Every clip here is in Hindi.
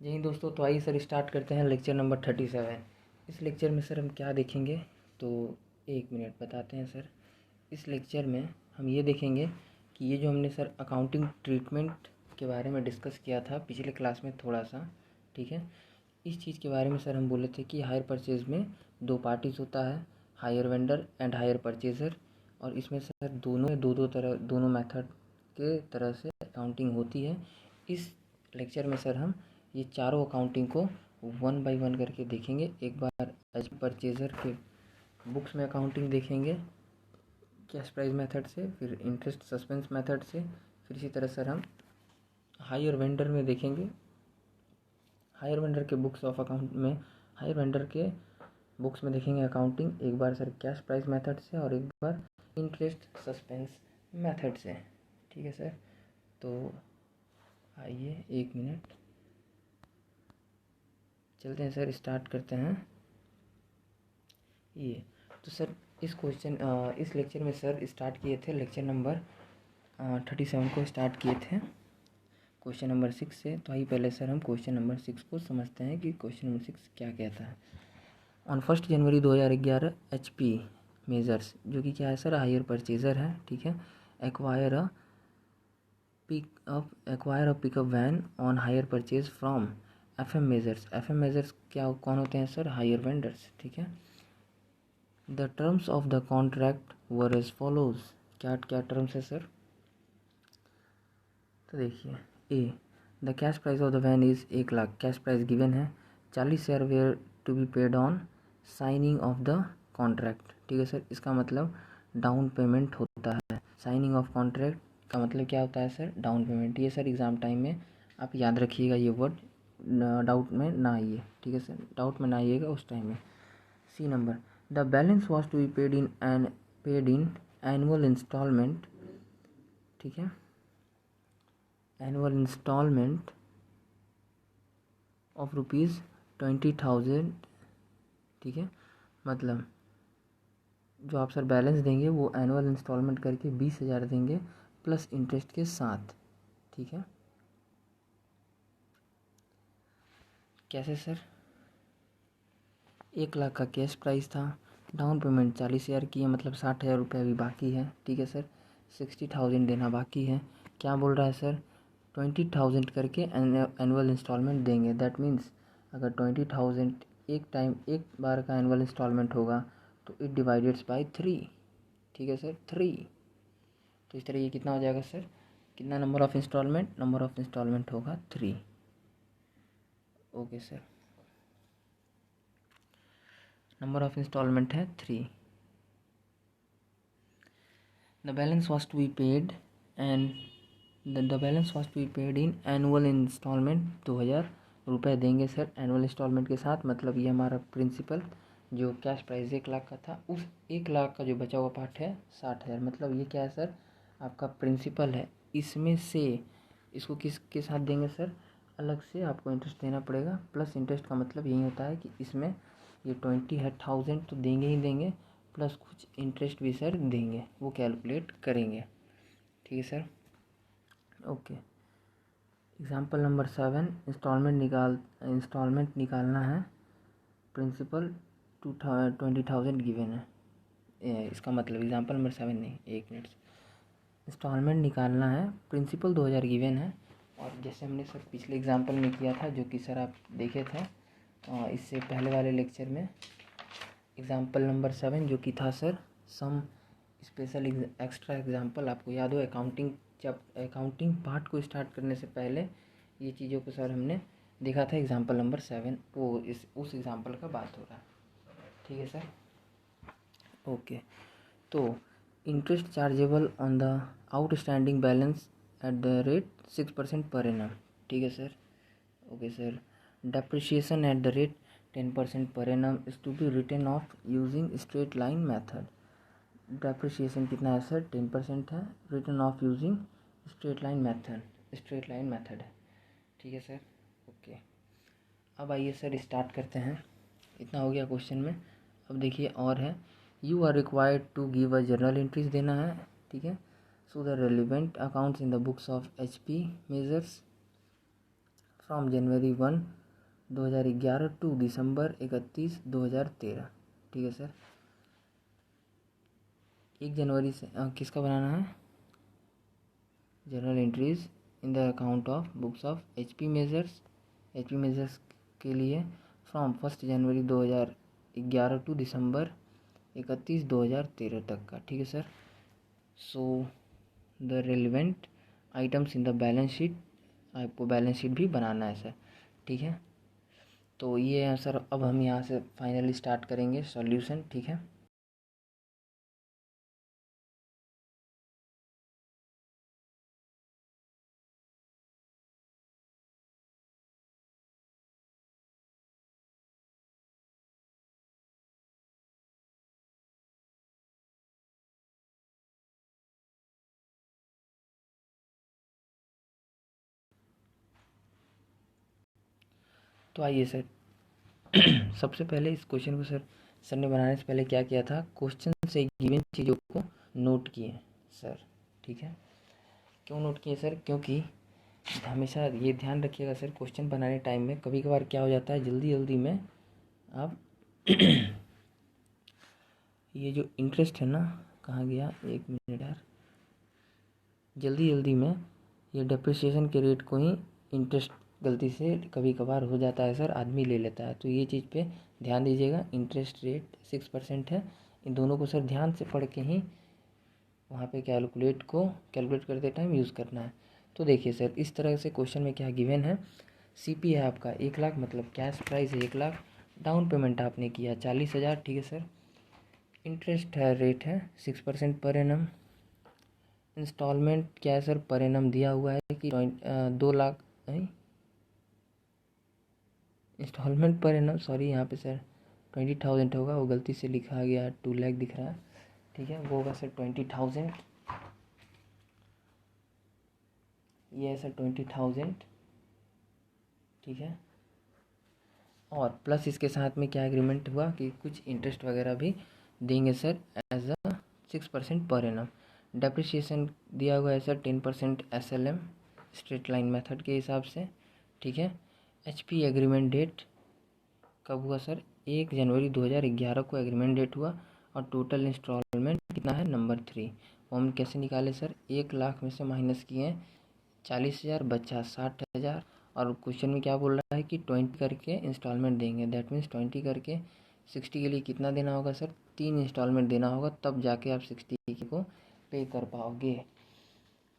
जय हिंद दोस्तों। तो आइए सर स्टार्ट करते हैं लेक्चर नंबर 37। इस लेक्चर में सर हम क्या देखेंगे तो एक मिनट बताते हैं सर। इस लेक्चर में हम ये देखेंगे कि ये जो हमने सर अकाउंटिंग ट्रीटमेंट के बारे में डिस्कस किया था पिछले क्लास में थोड़ा सा, ठीक है। इस चीज़ के बारे में सर हम बोले थे कि हायर परचेज में दो पार्टीज होता है, hire vendor and hire purchaser, और इसमें सर दोनों मेथड के तरह से अकाउंटिंग होती है। इस लेक्चर में सर हम ये चारों अकाउंटिंग को वन बाय वन करके देखेंगे। एक बार एज परचेज़र के बुक्स में अकाउंटिंग देखेंगे कैश प्राइस मेथड से, फिर इंटरेस्ट सस्पेंस मेथड से, फिर इसी तरह सर हम हायर वेंडर में देखेंगे। हायर वेंडर के बुक्स ऑफ अकाउंट में हायर वेंडर के बुक्स में देखेंगे अकाउंटिंग, एक बार सर कैश प्राइस मेथड से और एक बार इंटरेस्ट सस्पेंस मेथड से, ठीक है सर। तो आइए एक मिनट चलते हैं सर, स्टार्ट करते हैं ये। तो सर इस लेक्चर में सर स्टार्ट किए थे लेक्चर नंबर 37 को स्टार्ट किए थे क्वेश्चन नंबर 6 से। तो आइए पहले सर हम क्वेश्चन नंबर 6 को समझते हैं कि क्वेश्चन नंबर 6 क्या कहता है। ऑन 1 जनवरी 2011 HP मेजर्स, जो कि क्या है सर, हायर परचेजर है, ठीक है, acquire a pickup van on hire purchase from FM measures. FM measures क्या कौन होते हैं सर, हायर वेंडर्स, ठीक है। The terms of the contract were as follows. क्या क्या टर्म्स है सर, तो देखिए, a the cash price of the van is 1,00,000, cash price given है। 40 share were to be paid on signing of the contract, ठीक है सर। इसका मतलब डाउन पेमेंट होता है। साइनिंग ऑफ कॉन्ट्रैक्ट का मतलब क्या होता है सर, डाउन पेमेंट। ये सर एग्ज़ाम टाइम में आप याद रखिएगा, ये वर्ड डाउट में ना आइए, ठीक है सर, डाउट में ना आइएगा उस टाइम में। C number, the balance was to be paid in annual instalment, ठीक है, एनुअल इंस्टॉलमेंट ऑफ ₹20,000, ठीक है। मतलब जो आप सर बैलेंस देंगे वो एनुअल इंस्टॉलमेंट करके 20,000 देंगे प्लस इंटरेस्ट के साथ, ठीक है। कैसे सर, 1,00,000 का कैश प्राइस था, डाउन पेमेंट 40,000 की है, मतलब 60,000 रुपये अभी बाकी है, ठीक है सर। 60,000 देना बाकी है। क्या बोल रहा है सर, 20,000 करके एनुअल इंस्टॉलमेंट देंगे। दैट मीन्स अगर 20,000 एक बार का एनुअल इंस्टॉलमेंट होगा तो इट डिवाइडेड्स बाय 3, ठीक है सर, 3। तो इस तरह ये कितना हो जाएगा सर, कितना नंबर ऑफ इंस्टॉलमेंट होगा 3। Okay sir, number of instalment है 3। The balance was to be paid in annual instalment. 2,000 रुपये देंगे सर एनुअल इंस्टॉलमेंट के साथ। मतलब ये हमारा प्रिंसिपल जो कैश प्राइस 1,00,000 का था, उस 1,00,000 का जो बचा हुआ पार्ट है 60,000, मतलब ये क्या है सर, आपका प्रिंसिपल है। इसमें से इसको किसके साथ देंगे सर, अलग से आपको इंटरेस्ट देना पड़ेगा। प्लस इंटरेस्ट का मतलब यही होता है कि इसमें ये 20,000 तो देंगे ही देंगे, प्लस कुछ इंटरेस्ट भी सर देंगे, वो कैलकुलेट करेंगे, ठीक है sir. Okay, example number 7, instalment निकालना है, प्रिंसिपल 20,000 गिवन है। इसका मतलब एग्जाम्पल नंबर 7 नहीं, एक मिनट, इंस्टॉलमेंट निकालना है, प्रिंसिपल 2,000 गिवन है। और जैसे हमने सर पिछले एग्जाम्पल में किया था, जो कि सर आप देखे थे इससे पहले वाले लेक्चर में, एग्जाम्पल नंबर 7 जो कि था sir some special extra example. आपको याद हो अकाउंटिंग, जब अकाउंटिंग पार्ट को स्टार्ट करने से पहले ये चीज़ों को सर हमने देखा था। एग्जाम्पल नंबर 7 वो उस एग्जाम्पल का बात हो रहा है, ठीक है सर। ओके, तो interest chargeable on the outstanding balance at the rate 6% per annum, ठीक है sir. Okay sir, depreciation at the rate 10% per annum is to be written off using straight line method. Depreciation कितना है सर, 10% है, written off using straight line method है, ठीक है सर। ओके, अब आइए सर स्टार्ट करते हैं। इतना हो गया क्वेश्चन में। अब देखिए और है, you are required to give a journal entries देना है, ठीक है। So the relevant accounts in the books of HP measures from January 1 2011 to December 31 2013। ठीक है सर, 1 जनवरी से किसका बनाना है? General entries in the account of books of HP measures के लिए फ्रॉम 1 जनवरी 2011 टू दिसंबर 31 2013 तक का। ठीक है sir. So the relevant items in the balance sheet, आपको बैलेंस शीट भी बनाना है सर। ठीक है, तो ये है सर। अब हम यहाँ से फाइनली स्टार्ट करेंगे सॉल्यूशन। ठीक है, तो आइए सर। सबसे पहले इस क्वेश्चन को सर ने बनाने से पहले क्या किया था? क्वेश्चन से गिवन चीज़ों को नोट किए सर। ठीक है, क्यों नोट किए सर? क्योंकि हमेशा ये ध्यान रखिएगा सर, क्वेश्चन बनाने टाइम में कभी कभार क्या हो जाता है, जल्दी जल्दी में आप ये जो इंटरेस्ट है ना, कहाँ गया, 1 मिनट यार, जल्दी जल्दी में ये डेप्रिसिएशन के रेट को ही इंटरेस्ट गलती से कभी कभार हो जाता है सर, आदमी ले लेता है। तो ये चीज़ पे ध्यान दीजिएगा। इंटरेस्ट रेट 6% है, इन दोनों को सर ध्यान से पढ़ के ही वहाँ पे कैलकुलेट करते टाइम यूज़ करना है। तो देखिए सर, इस तरह से क्वेश्चन में क्या गिवन है, सीपी है आपका 1 लाख, मतलब कैश प्राइस है 1 लाख, डाउन पेमेंट आपने किया 40,000। ठीक है सर, इंटरेस्ट है, रेट है 6% पर एनम, इंस्टॉलमेंट क्या है सर, पर एनम दिया हुआ है कि 2 lakh, instalment per annum, sorry यहाँ पे सर 20,000 होगा, वो गलती से लिखा गया, 2 लाख दिख रहा है। ठीक है, वो होगा सर 20,000, ये है सर 20,000। ठीक है, और प्लस इसके साथ में क्या एग्रीमेंट हुआ कि कुछ इंटरेस्ट वगैरह भी देंगे sir as a 6% per annum. Depreciation दिया हुआ है sir 10% SLM straight line method के हिसाब से। ठीक है, HP एग्रीमेंट डेट कब हुआ सर? 1 जनवरी 2011 को एग्रीमेंट डेट हुआ, और टोटल इंस्टॉलमेंट कितना है? नंबर 3। वो हम कैसे निकाले सर? 1 लाख में से माइनस किए 40,000, बचा 60,000, और क्वेश्चन में क्या बोल रहा है कि 20 करके इंस्टॉलमेंट देंगे। दैट मीन्स 20 करके 60 के लिए कितना देना होगा सर? 3 इंस्टॉलमेंट देना होगा, तब जाके आप 60 को पे कर पाओगे।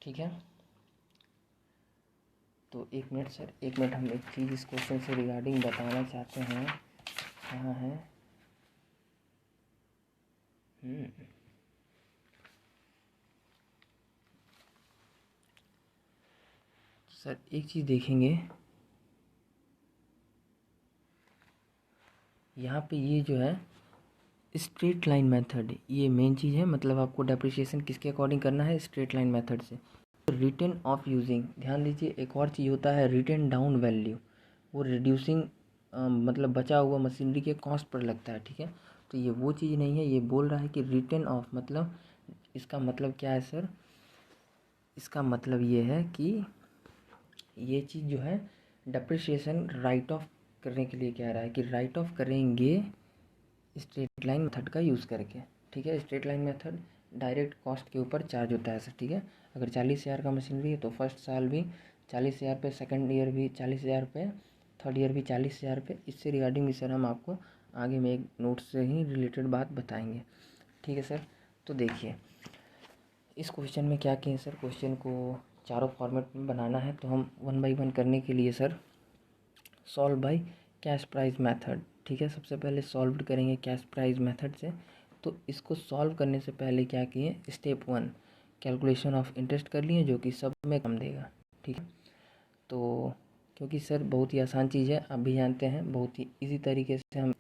ठीक है, तो 1 मिनट सर, 1 मिनट, हम एक चीज़ इस क्वेश्चन से रिगार्डिंग बताना चाहते हैं। कहाँ है? सर एक चीज़ देखेंगे यहाँ पे, ये जो है स्ट्रेट लाइन मेथड, ये मेन चीज़ है। मतलब आपको डेप्रिसिएशन किसके अकॉर्डिंग करना है? स्ट्रेट लाइन मेथड से। रिटर्न ऑफ यूजिंग, ध्यान दीजिए, एक और चीज़ होता है रिटर्न डाउन वैल्यू, वो रिड्यूसिंग मतलब बचा हुआ मशीनरी के कॉस्ट पर लगता है। ठीक है, तो ये वो चीज़ नहीं है। ये बोल रहा है कि रिटर्न ऑफ, मतलब इसका मतलब क्या है सर? इसका मतलब ये है कि ये चीज़ जो है डेप्रिसिएशन राइट ऑफ करने के लिए कह रहा है कि राइट ऑफ करेंगे स्ट्रेट लाइन मेथड का यूज़ करके। ठीक है, straight line method direct cost के ऊपर चार्ज होता है सर। ठीक है, अगर 40,000 का मशीनरी है तो फर्स्ट साल भी 40,000 पे, सेकेंड ईयर भी 40,000 पे, थर्ड ईयर भी 40,000 पे। इससे रिगार्डिंग भी सर हम आपको आगे में एक नोट से ही रिलेटेड बात बताएंगे। ठीक है सर, तो देखिए इस क्वेश्चन में क्या किए सर, क्वेश्चन को चारों फॉर्मेट में बनाना है, तो हम 1 बाई 1 करने के लिए sir solve by cash price method. ठीक है, सबसे पहले सॉल्व करेंगे कैश प्राइस मेथड से। तो इसको सॉल्व करने से पहले क्या किए, स्टेप 1 कैलकुलेशन ऑफ इंटरेस्ट कर लिए, जो कि सब में कम देगा। ठीक है, तो क्योंकि सर बहुत ही आसान चीज़ है, आप भी जानते हैं, बहुत ही इजी तरीके से हम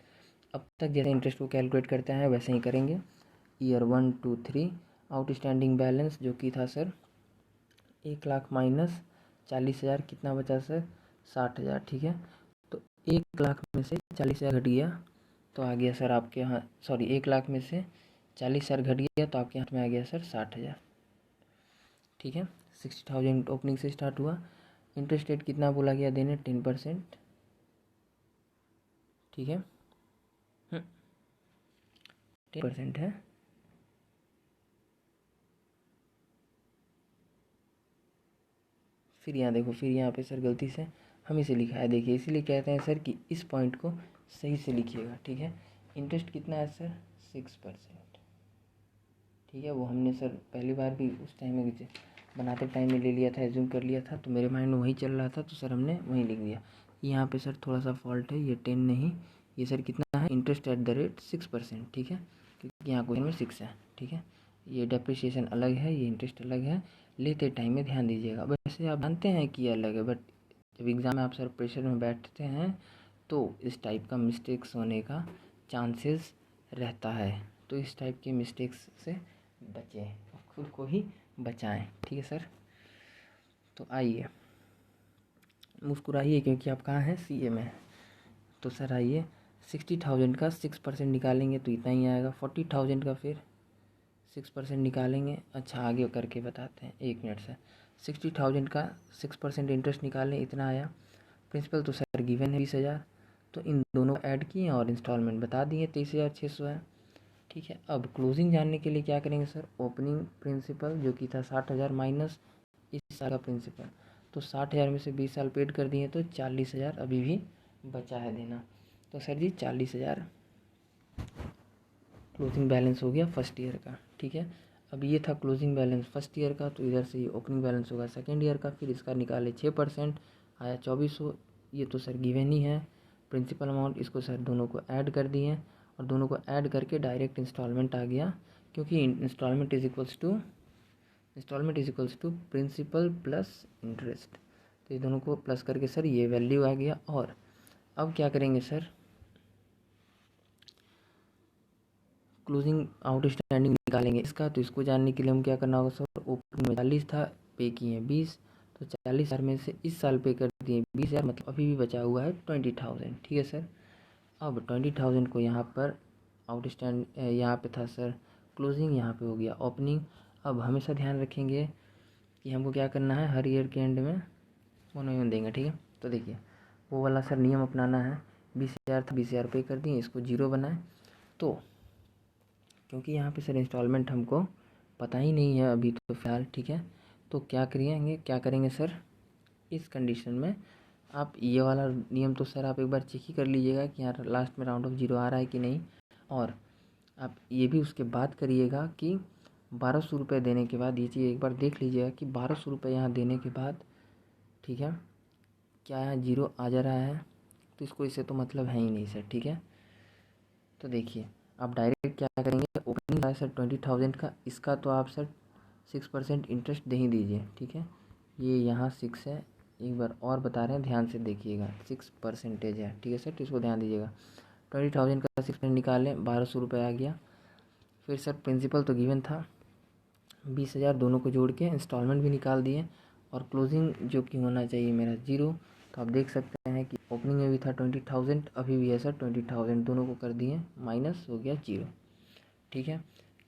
अब तक जैसे इंटरेस्ट को कैलकुलेट करते हैं वैसे ही करेंगे। ईयर 1 2 3 आउटस्टैंडिंग बैलेंस जो कि था सर 1 लाख माइनस 40,000, कितना बचा सर? 60,000। ठीक है, तो 1 लाख में से 40,000 घट गया तो आ गया सर आपके यहाँ, सॉरी 1 लाख में से 40,000 घट गया तो आपके हाथ में आ गया सर 60,000। ठीक है, 60,000 ओपनिंग से स्टार्ट हुआ, इंटरेस्ट रेट कितना बोला गया देने, 10%, ठीक है, 10% है। फिर यहाँ देखो, फिर यहाँ पे सर गलती से हम इसे लिखा है, देखिए इसीलिए कहते हैं सर कि इस पॉइंट को सही से लिखिएगा, ठीक है। इंटरेस्ट कितना है सर, 6%, ठीक है। वो हमने सर पहली बार भी उस टाइम में बनाते टाइम में ले लिया था, एज्यूम कर लिया था, तो मेरे माइंड में वही चल रहा था, तो सर हमने वहीं लिख दिया। यहाँ पे सर थोड़ा सा फॉल्ट है, ये 10 नहीं, ये सर कितना है, इंटरेस्ट एट द रेट 6%, ठीक है, क्योंकि यहाँ क्वेश्चन में 6 है, ठीक है। ये डेप्रिसिएशन अलग है, ये इंटरेस्ट अलग है, लेते टाइम में ध्यान दीजिएगा। वैसे आप जानते हैं कि ये अलग है, बट जब एग्ज़ाम में आप सर प्रेशर में बैठते हैं तो इस टाइप का मिस्टेक्स होने का चांसेस रहता है, तो इस टाइप के मिस्टेक्स से बचें, खुद को ही बचाएं, ठीक है सर। तो आइए, मुस्कुराइए क्योंकि आप कहाँ हैं, सीए में। तो सर आइए, 60,000 का 6% निकालेंगे तो इतना ही आएगा, 40,000 का फिर 6% निकालेंगे। अच्छा आगे करके बताते हैं, 1 मिनट से। 60,000 का 6% इंटरेस्ट निकालें, इतना आया। प्रिंसिपल तो सर गिवन है 20,000, तो इन दोनों को ऐड किए और इंस्टॉलमेंट बता दिए, 23,600 है, ठीक है। अब क्लोजिंग जानने के लिए क्या करेंगे सर, ओपनिंग प्रिंसिपल जो कि था 60,000 माइनस इस साल का प्रिंसिपल, तो 60,000 में से 20 साल पेड कर दिए तो 40,000 अभी भी बचा है देना। तो सर जी 40,000 क्लोजिंग बैलेंस हो गया फर्स्ट ईयर का, ठीक है। अब ये था क्लोजिंग बैलेंस फर्स्ट ईयर का, तो इधर से ये ओपनिंग बैलेंस होगा सेकेंड ईयर का। फिर इसका निकाले 6%, आया 2400, ये तो सर गिवन ही है प्रिंसिपल अमाउंट। इसको सर दोनों को ऐड कर दिए और दोनों को ऐड करके डायरेक्ट इंस्टॉलमेंट आ गया, क्योंकि instalment is equals to principal plus interest. तो ये दोनों को प्लस करके सर ये वैल्यू आ गया। और अब क्या करेंगे सर, क्लोजिंग आउटस्टैंडिंग निकालेंगे इसका। तो इसको जानने के लिए हम क्या करना होगा सर, ओपनिंग में 40 था, पे किए 20, तो 40,000 में से इस साल पे कर दिए 20,000, मतलब अभी भी बचा हुआ है 20,000, ठीक है सर। अब 20,000 को यहाँ पर आउटस्टैंड, यहाँ पे था सर क्लोजिंग, यहाँ पे हो गया ओपनिंग। अब हमेशा ध्यान रखेंगे कि हमको क्या करना है, हर ईयर के एंड में मोनोयून देंगे, ठीक है। तो देखिए वो वाला सर नियम अपनाना है, 20,000 था, 20,000 पे कर दिए, इसको 0 बनाए। तो क्योंकि यहाँ पे सर इंस्टॉलमेंट हमको पता ही नहीं है अभी तो फ़िलहाल, ठीक है। तो क्या करेंगे सर, इस कंडीशन में आप ये वाला नियम तो सर आप एक बार चेक ही कर लीजिएगा कि यहाँ लास्ट में राउंड ऑफ 0 आ रहा है कि नहीं। और आप ये भी उसके बाद करिएगा कि 1,200 रुपये देने के बाद, ये चीज़ एक बार देख लीजिएगा कि 1,200 रुपये यहाँ देने के बाद, ठीक है, क्या यहाँ 0 आ जा रहा है, तो इसको इससे तो मतलब है ही नहीं सर, ठीक है। तो देखिए आप डायरेक्ट क्या करेंगे, ओपनिंग है सर 20,000 का, इसका तो आप सर 6% इंटरेस्ट दे ही दीजिए, ठीक है। ये यहाँ 6 है, एक बार और बता रहे हैं ध्यान से देखिएगा, 6% है, ठीक है सर, तो इसको ध्यान दीजिएगा। 20,000 का 6% निकालें, 1,200 रुपये आ गया। फिर सर प्रिंसिपल तो गिवन था 20,000, दोनों को जोड़ के इंस्टॉलमेंट भी निकाल दिए, और क्लोजिंग जो कि होना चाहिए मेरा 0। तो आप देख सकते हैं कि ओपनिंग में भी था 20,000, अभी भी है सर 20,000, दोनों को कर दिए माइनस, हो गया 0, ठीक है।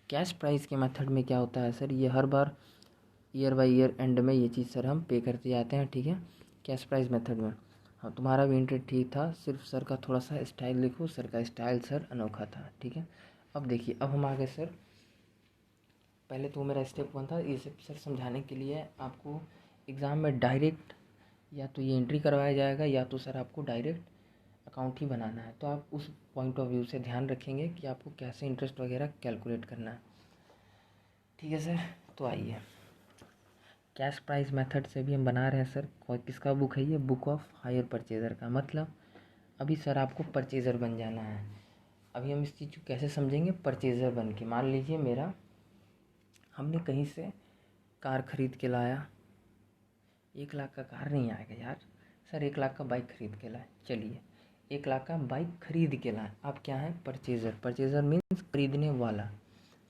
कैश प्राइस के मेथड में क्या होता है सर, ये हर बार ईयर बाय ईयर एंड में ये चीज़ सर हम पे करते जाते हैं, ठीक है, कैश प्राइस मेथड में। हाँ तुम्हारा भी इंटरेस्ट ठीक था, सिर्फ सर का थोड़ा सा स्टाइल देखो, सर का स्टाइल सर अनोखा था, ठीक है। अब देखिए, अब हम आ गए सर, पहले तो मेरा स्टेप 1 था, ये सब सर समझाने के लिए आपको एग्ज़ाम में डायरेक्ट या तो ये एंट्री करवाया जाएगा या तो सर आपको डायरेक्ट अकाउंट ही बनाना है। तो आप उस पॉइंट ऑफ व्यू से ध्यान रखेंगे कि आपको कैसे इंटरेस्ट वगैरह कैलकुलेट करना है, ठीक है सर। तो आइए, कैश प्राइस मेथड से भी हम बना रहे हैं सर, किसका बुक है ये, बुक ऑफ हायर परचेज़र का। मतलब अभी सर आपको परचेज़र बन जाना है। अभी हम इस चीज़ को कैसे समझेंगे, परचेज़र बन के, मान लीजिए मेरा, हमने कहीं से कार ख़रीद के लाया, 1,00,000 का कार नहीं आएगा यार सर, 1,00,000 का बाइक ख़रीद के लाए, चलिए 1,00,000 का बाइक ख़रीद के लाए, आप क्या हैं, परचेज़र। परचेज़र मीन्स खरीदने वाला,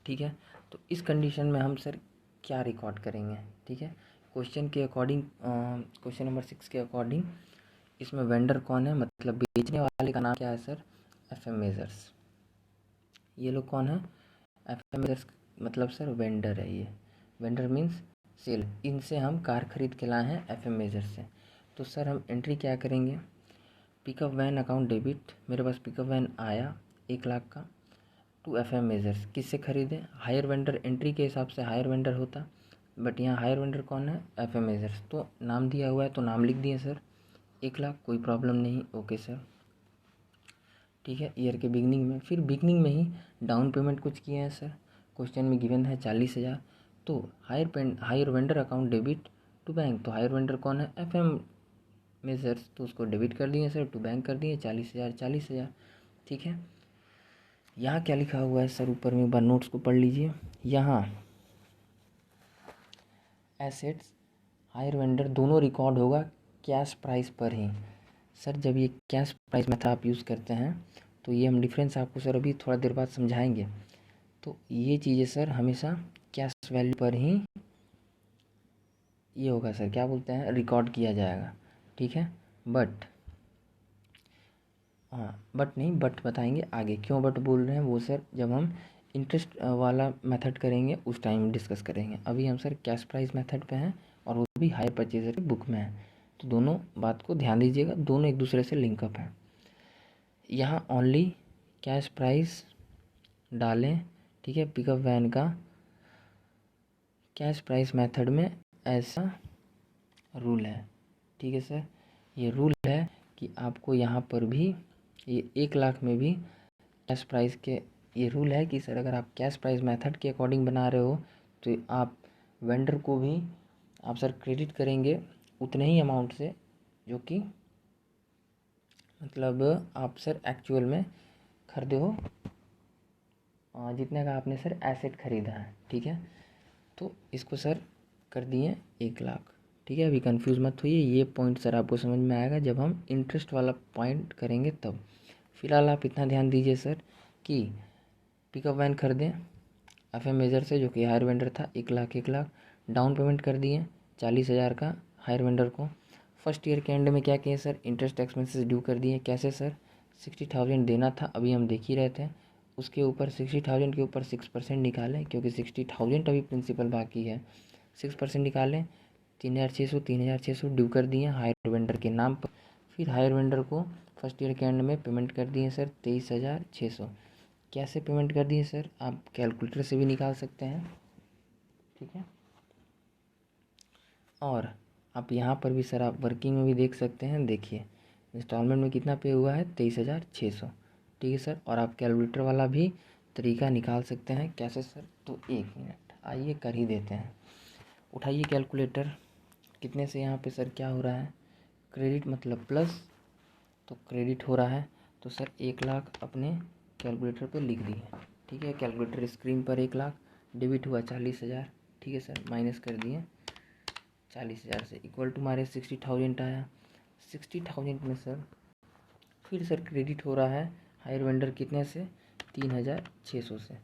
ठीक है। तो इस कंडीशन में हम सर क्या रिकॉर्ड करेंगे, ठीक है, क्वेश्चन के अकॉर्डिंग, क्वेश्चन नंबर 6 के अकॉर्डिंग, इसमें वेंडर कौन है, मतलब बेचने वाले का नाम क्या है सर, FM मेजर्स। ये लोग कौन है, FM मेजर्स, मतलब सर वेंडर है ये, वेंडर मीन्स सेल, इनसे हम कार खरीद के लाए हैं FM मेजर्स से। तो सर हम एंट्री क्या करेंगे, पिकअप वैन अकाउंट डेबिट, मेरे पास पिकअप वैन आया 1 लाख का, टू FM मेजर्स, किससे ख़रीदे, हायर वेंडर, एंट्री के हिसाब से हायर वेंडर होता, बट यहाँ हायर वेंडर कौन है, FM मेजर्स, तो नाम दिया हुआ है तो नाम लिख दिए सर, 1 लाख, कोई प्रॉब्लम नहीं, ओके सर, ठीक है। ईयर के बिगनिंग में, फिर बिगनिंग में ही डाउन पेमेंट कुछ किए हैं सर, क्वेश्चन में गिवन है 40,000, तो hire vendor account debit to bank, तो हायर वेंडर कौन है, FM मेजर्स, तो उसको डेबिट कर दिए सर, टू बैंक कर दिए 40,000, ठीक है। यहाँ क्या लिखा हुआ है सर, ऊपर में एक बार नोट्स को पढ़ लीजिए, यहाँ एसेट्स हायर वेंडर दोनों रिकॉर्ड होगा कैश प्राइस पर ही। सर जब ये कैश प्राइस मेथड आप यूज़ करते हैं तो ये हम डिफरेंस आपको सर अभी थोड़ा देर बाद समझाएंगे। तो ये चीज़ें सर हमेशा कैश वैल्यू पर ही ये होगा सर, क्या बोलते हैं, रिकॉर्ड किया जाएगा, ठीक है। बट बट बताएंगे आगे, क्यों बट बोल रहे हैं वो सर जब हम इंटरेस्ट वाला मेथड करेंगे उस टाइम डिस्कस करेंगे। अभी हम सर कैश प्राइस मेथड पे हैं और वो भी हायर परचेजर की बुक में है, तो दोनों बात को ध्यान दीजिएगा, दोनों एक दूसरे से लिंकअप हैं। यहाँ ओनली कैश प्राइस डालें, ठीक है, पिकअप वैन का कैश प्राइस मेथड में ऐसा रूल है, ठीक है सर। ये रूल है कि आपको यहाँ पर भी ये 1 लाख में भी कैश प्राइस के ये रूल है कि सर अगर आप कैश प्राइस मेथड के अकॉर्डिंग बना रहे हो तो आप वेंडर को भी आप सर क्रेडिट करेंगे उतने ही अमाउंट से जो कि मतलब आप सर एक्चुअल में खरीदे हो, जितने का आपने सर एसेट खरीदा है, ठीक है। तो इसको सर कर दिए 1 लाख, ठीक है। अभी कंफ्यूज मत होइए, ये पॉइंट सर आपको समझ में आएगा जब हम इंटरेस्ट वाला पॉइंट करेंगे तब। फिलहाल आप इतना ध्यान दीजिए सर कि पिकअप वैन खरीदें FM मेजर से जो कि हायर वेंडर था, 1 लाख, डाउन पेमेंट कर दिए 40,000 का हायर वेंडर को। फर्स्ट ईयर के एंड में क्या किए सर, इंटरेस्ट एक्सपेंसेस ड्यू कर दिए, कैसे सर, 60,000 देना था, अभी हम देख ही रहे थे, उसके ऊपर 60,000 के ऊपर 6% निकालें, क्योंकि 60,000 अभी प्रिंसिपल बाकी है, 6% निकालें, 3,600 ड्यू कर दिए हायर वेंडर के नाम पर। फिर हायर वेंडर को फर्स्ट ईयर के एंड में पेमेंट कर दिए सर 23,600। कैसे पेमेंट कर दिए सर, आप कैलकुलेटर से भी निकाल सकते हैं, ठीक है। और आप यहाँ पर भी सर आप वर्किंग में भी देख सकते हैं, देखिए इंस्टॉलमेंट में कितना पे हुआ है 23,600, ठीक है सर। और आप कैलकुलेटर वाला भी तरीका निकाल सकते हैं, कैसे सर, तो 1 मिनट आइए कर ही देते हैं, उठाइए कैलकुलेटर। कितने से यहाँ पे सर क्या हो रहा है, क्रेडिट मतलब प्लस, तो क्रेडिट हो रहा है, तो सर 1 लाख अपने कैलकुलेटर पे लिख दिए, ठीक है। कैलकुलेटर स्क्रीन पर 1 लाख, डेबिट हुआ 40,000, ठीक है सर, माइनस कर दिए 40,000 से, इक्वल टू हमारे 60,000 आया। 60,000 में सर फिर सर क्रेडिट हो रहा है हायर वेंडर कितने से, 3,600 से,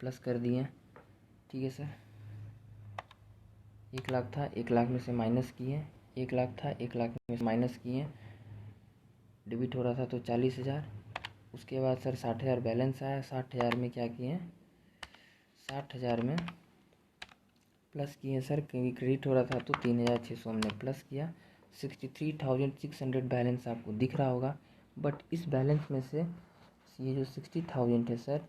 प्लस कर दिए, ठीक है सर। 1 लाख था, 1 लाख में से माइनस किए, 1 लाख था, 1 लाख में से माइनस किए, डेबिट हो रहा था तो 40,000। उसके बाद सर 60,000 बैलेंस आया, 60,000 में क्या किए, 60,000 में प्लस किए सर, क्योंकि क्रेडिट हो रहा था तो 3,600 हमने प्लस किया। 63,600 बैलेंस आपको दिख रहा होगा, बट इस बैलेंस में से ये जो 60,000 है सर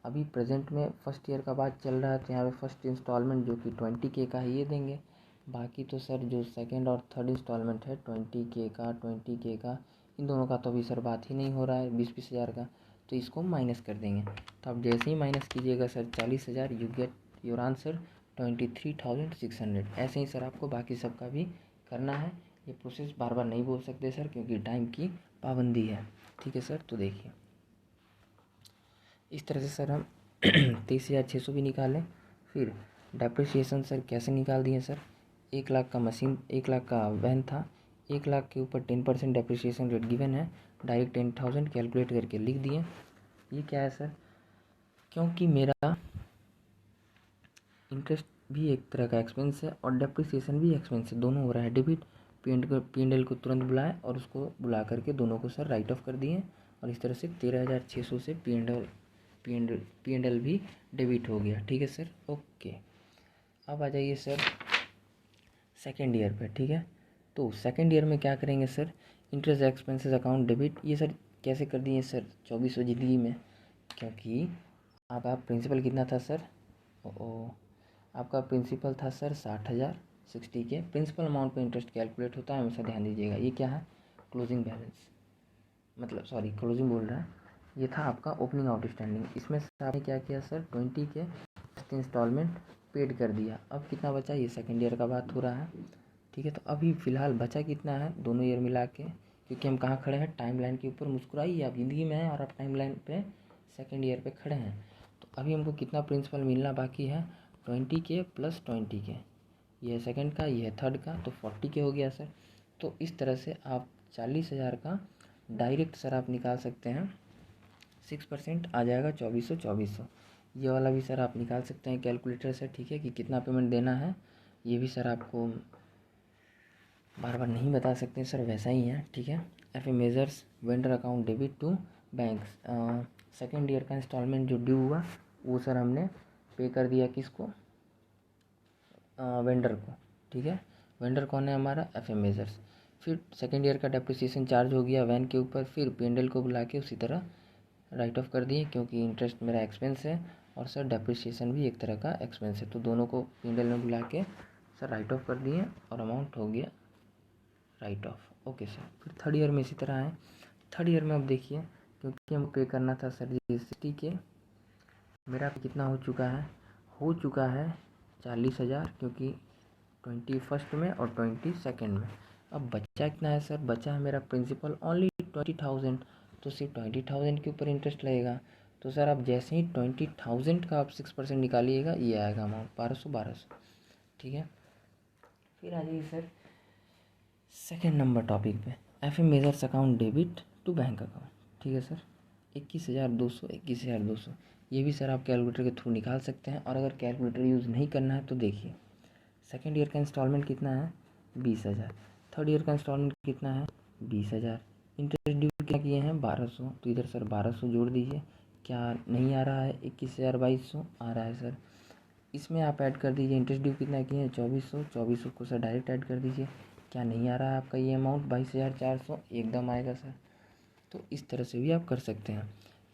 अभी प्रेजेंट में फर्स्ट ईयर का बात चल रहा है, तो यहाँ पे फर्स्ट इंस्टॉलमेंट जो कि 20K का है ये देंगे। बाकी तो सर जो सेकेंड और थर्ड इंस्टॉलमेंट है 20K का, 20K का, इन दोनों का तो अभी सर बात ही नहीं हो रहा है, 20-20 हज़ार का, तो इसको माइनस कर देंगे। तो आप जैसे ही माइनस कीजिएगा sir 40,000, you get your answer 23,600। ऐसे ही सर आपको बाकी सब का भी करना है। ये प्रोसेस बार बार नहीं बोल सकते सर क्योंकि टाइम की पाबंदी है, ठीक है सर। तो देखिए इस तरह से सर हम 23,600 भी निकालें। फिर डेप्रिसिएशन सर कैसे निकाल दिए सर, 1 लाख का मशीन, 1 लाख का वैन था, 1 लाख के ऊपर 10% डेप्रिसिएशन रेट गिवन है, डायरेक्ट 10,000 कैलकुलेट करके लिख दिए। ये क्या है सर, क्योंकि मेरा इंटरेस्ट भी एक तरह का एक्सपेंस है और डेप्रिसिएशन भी एक्सपेंस है, दोनों हो रहा है डेबिट। P&L को तुरंत बुलाएं और उसको बुला करके दोनों को सर राइट ऑफ कर दिए, और इस तरह से 13,600 से P&L भी डेबिट हो गया, ठीक है सर, ओके। अब आ जाइए सर सेकेंड ईयर पे, ठीक है। तो सेकेंड ईयर में क्या करेंगे sir, interest expenses account debit, ये सर कैसे कर दिए सर 2400 ज़िंदगी में, क्योंकि आपका प्रिंसिपल कितना था सर, आपका प्रिंसिपल था सर 60,000 60 के। प्रिंसिपल अमाउंट पे इंटरेस्ट कैलकुलेट होता है, हमेशा ध्यान दीजिएगा। ये क्या है, क्लोजिंग बैलेंस, मतलब सॉरी क्लोजिंग बोल रहा है, ये था आपका ओपनिंग आउटस्टैंडिंग। इसमें से आपने क्या किया सर, 20 के इंस्टॉलमेंट पेड कर दिया। अब कितना बचा, ये सेकेंड ईयर का बात हो रहा है, ठीक है। तो अभी फ़िलहाल बचा कितना है दोनों ईयर मिला के, क्योंकि हम कहाँ खड़े हैं, टाइम लाइन के ऊपर। मुस्कुराइए, आप ज़िंदगी में हैं और आप टाइम लाइन पे सेकेंड ईयर पे खड़े हैं। तो अभी हमको कितना प्रिंसिपल मिलना बाकी है, 20 के प्लस 20 के, ये है सेकेंड का, ये है थर्ड का, तो 40 के हो गया सर। तो इस तरह से आप 40,000 का डायरेक्ट सर आप निकाल सकते हैं, 6% आ जाएगा 2400। ये वाला भी सर आप निकाल सकते हैं कैलकुलेटर से, ठीक है, कि कितना पेमेंट देना है। ये भी सर आपको बार बार नहीं बता सकते सर, वैसा ही है, ठीक है। F A Messrs vendor account debit to banks, second year का इंस्टॉलमेंट जो ड्यू हुआ वो सर हमने पे कर दिया किसको, वेंडर को, ठीक है। वेंडर कौन है हमारा, एफ ए मेजर्स। फिर सेकेंड ईयर का डेप्रिसिएशन चार्ज हो गया वैन के ऊपर, फिर P&L को बुला के उसी तरह राइट ऑफ कर दिए, क्योंकि इंटरेस्ट मेरा एक्सपेंस है और सर डेप्रिसिएशन भी एक तरह का एक्सपेंस है, तो दोनों को P&L में बुला के सर राइट ऑफ कर दिए और अमाउंट हो गया राइट ऑफ। Okay sir. फिर थर्ड ईयर में इसी तरह है। थर्ड ईयर में अब देखिए, क्योंकि हमको पे करना था सर जी 60 के, मेरा कितना हो चुका है 40,000, क्योंकि 21st में और 22nd में। अब बचा कितना है सर, बचा है मेरा प्रिंसिपल ओनली 20,000, तो सिर्फ 20,000 के ऊपर इंटरेस्ट लगेगा। तो सर आप जैसे ही 20,000 का आप 6% निकालिएगा, ये आएगा अमाउंट 1200, ठीक है। फिर आ जाइए सर सेकेंड नंबर टॉपिक पे, F A Messrs account debit to bank account, ठीक है सर। 21,200 ये भी सर आप कैलकुलेटर के थ्रू निकाल सकते हैं। और अगर कैलकुलेटर यूज़ नहीं करना है तो देखिए, सेकेंड ईयर का इंस्टॉलमेंट कितना है 20,000, थर्ड ईयर का इंस्टॉलमेंट कितना है 20,000, इंटरेस्ट ड्यू क्या किए हैं 1200, तो इधर सर 1200 जोड़ दीजिए। क्या नहीं आ रहा है, 21,2200 आ रहा है सर। इसमें आप ऐड कर दीजिए, इंटरेस्ट ड्यू कितना किए हैं 2400 को सर डायरेक्ट ऐड कर दीजिए। क्या नहीं आ रहा है आपका ये अमाउंट 22,400 एकदम आएगा सर। तो इस तरह से भी आप कर सकते हैं।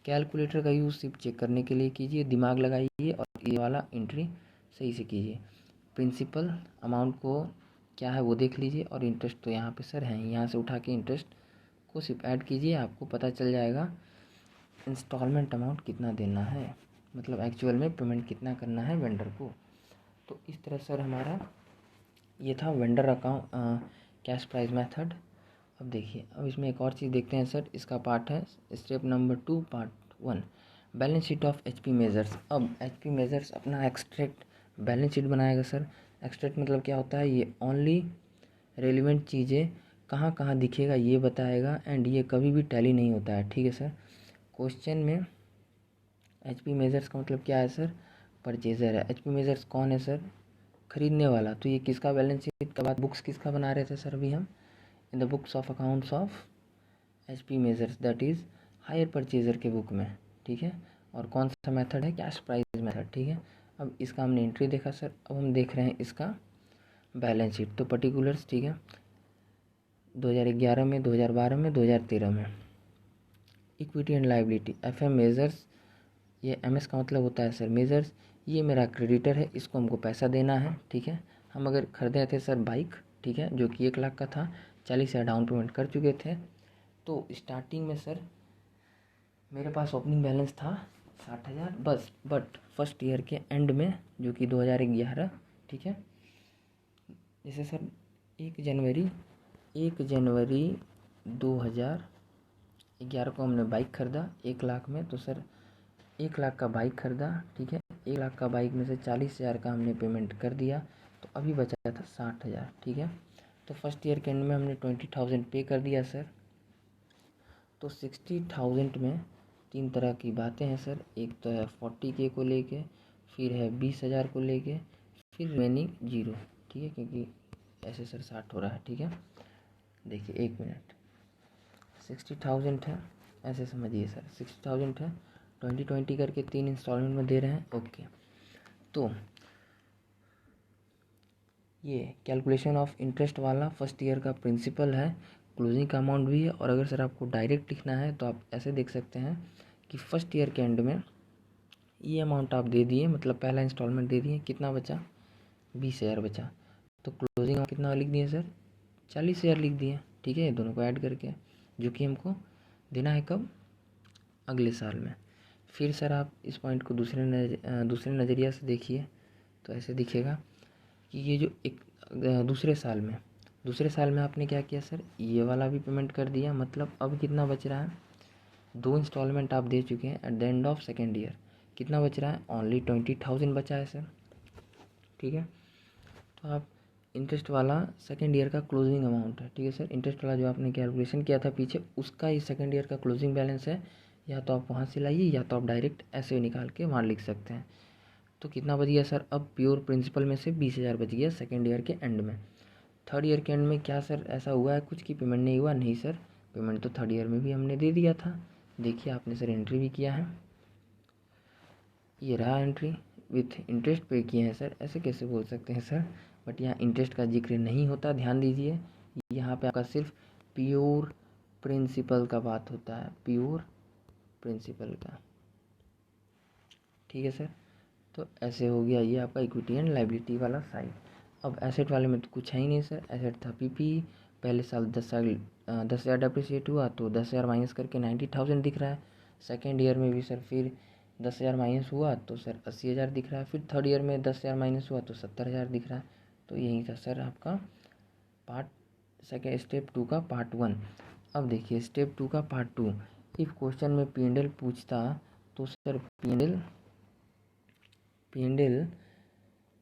कैलकुलेटर का यूज़ सिर्फ चेक करने के लिए कीजिए, दिमाग लगाइए और ये वाला एंट्री सही से कीजिए। प्रिंसिपल अमाउंट को क्या है वो देख लीजिए, और इंटरेस्ट तो यहाँ पे सर है, यहाँ से उठा के इंटरेस्ट को सिर्फ ऐड कीजिए, आपको पता चल जाएगा इंस्टॉलमेंट अमाउंट कितना देना है, मतलब एक्चुअल में पेमेंट कितना करना है वेंडर को। तो इस तरह सर हमारा ये था vendor account cash price method. अब देखिए, अब इसमें एक और चीज़ देखते हैं सर, इसका पार्ट है step number 2 part 1, balance sheet of HP measures. अब एचपी मेजर्स अपना एक्सट्रैक्ट बैलेंस शीट बनाएगा सर। एक्सट्रैक्ट मतलब क्या होता है, ये ओनली रेलिवेंट चीज़ें कहाँ कहाँ दिखेगा ये बताएगा, एंड ये कभी भी टैली नहीं होता है, ठीक है सर। क्वेश्चन में एचपी मेजर्स का मतलब क्या है सर, परचेज़र है। एचपी मेजर्स कौन है सर, खरीदने वाला। तो ये किसका बैलेंस शीट का बात, बुक्स किसका बना रहे थे सर अभी हम, in the books of accounts of HP Messrs, that is hire purchaser के बुक में, ठीक है। और कौन सा मेथड है, कैश प्राइस मेथड, ठीक है। अब इसका हमने एंट्री देखा सर, अब हम देख रहे हैं इसका बैलेंस शीट। तो पर्टिकुलर्स, ठीक है, 2011 में, 2012 में, 2013 में। Equity and liability, F M Messrs, ये एम एस का मतलब होता है सर मेजर्स। ये मेरा क्रेडिटर है, इसको हमको पैसा देना है, ठीक है। हम अगर खरीदे थे सर बाइक, ठीक है, जो कि 1 लाख का था, 40,000 डाउन पेमेंट कर चुके थे। तो स्टार्टिंग में सर मेरे पास ओपनिंग बैलेंस था 60,000 बस, बट फर्स्ट ईयर के एंड में जो कि 2011, ठीक है, जैसे सर 1 जनवरी 2011 को हमने बाइक खरीदा 1 लाख में। तो सर 1 लाख का बाइक खरीदा, ठीक है, 1 लाख का बाइक में से 40,000 का हमने पेमेंट कर दिया, तो अभी बचा था 60,000, ठीक है। तो फर्स्ट ईयर के एंड में हमने 20,000 पे कर दिया सर। तो 60,000 में 3 तरह की बातें हैं सर, एक तो है 40K को लेके, फिर है 20,000 को लेके, फिर रिमेनिंग 0, ठीक है, क्योंकि ऐसे सर 60 हो रहा है, ठीक है। देखिए 1 मिनट, 60,000 है, ऐसे समझिए सर, 60,000 है, 20 करके 3 इंस्टॉलमेंट में दे रहे हैं, ओके। तो ये कैलकुलेशन ऑफ इंटरेस्ट वाला फर्स्ट ईयर का प्रिंसिपल है, क्लोजिंग का अमाउंट भी है। और अगर सर आपको डायरेक्ट लिखना है तो आप ऐसे देख सकते हैं कि फर्स्ट ईयर के एंड में ये अमाउंट आप दे दिए, मतलब पहला इंस्टॉलमेंट दे दिए, कितना बचा 20,000 बचा, तो क्लोजिंग कितना लिख दिए सर 40,000 लिख दिए। ठीक है, दोनों को ऐड करके, जो कि हमको देना है कब, अगले साल में। फिर सर आप इस पॉइंट को दूसरे नज़रिया से देखिए तो ऐसे दिखेगा कि ये जो एक दूसरे साल में आपने क्या किया सर, ये वाला भी पेमेंट कर दिया, मतलब अब कितना बच रहा है, 2 इंस्टॉलमेंट आप दे चुके हैं at the end of second year, कितना बच रहा है, ओनली 20,000 बचा है सर। ठीक है, तो आप इंटरेस्ट वाला सेकेंड ईयर का क्लोजिंग अमाउंट है। ठीक है सर, इंटरेस्ट वाला जो आपने कैलकुलेशन किया था पीछे, उसका ही सेकेंड ईयर का क्लोजिंग बैलेंस है। या तो आप वहाँ से लाइए या तो आप डायरेक्ट ऐसे निकाल के वहाँ लिख सकते हैं। तो कितना बच गया सर, अब प्योर प्रिंसिपल में से 20,000 बच गया सेकेंड ईयर के एंड में। थर्ड ईयर के एंड में क्या सर ऐसा हुआ है कुछ कि पेमेंट नहीं हुआ, नहीं सर, पेमेंट तो थर्ड ईयर में भी हमने दे दिया था। देखिए आपने सर एंट्री भी किया है, ये रहा एंट्री, विथ इंटरेस्ट पे किए हैं सर, ऐसे कैसे बोल सकते हैं सर, बट यहाँ इंटरेस्ट का जिक्र नहीं होता, ध्यान दीजिए। यहाँ पे आपका सिर्फ प्योर प्रिंसिपल का बात होता है, प्योर प्रिंसिपल का। ठीक है सर, तो ऐसे हो गया ये आपका इक्विटी एंड लाइबिलिटी वाला साइड। अब एसेट वाले में तो कुछ है ही नहीं सर, एसेट था पीपी, पहले साल 10,000 डेप्रिसिएट हुआ तो 10,000 माइनस करके 90,000 दिख रहा है। सेकेंड ईयर में भी सर फिर 10,000 माइनस हुआ तो सर 80,000 दिख रहा है। फिर थर्ड ईयर में 10,000 माइनस हुआ तो 70,000 दिख रहा है। तो यही था सर आपका पार्ट सेकेंड, स्टेप 2 का पार्ट 1। अब देखिए स्टेप 2 का पार्ट 2, इफ़ क्वेश्चन में P&L पूछता तो सर P&L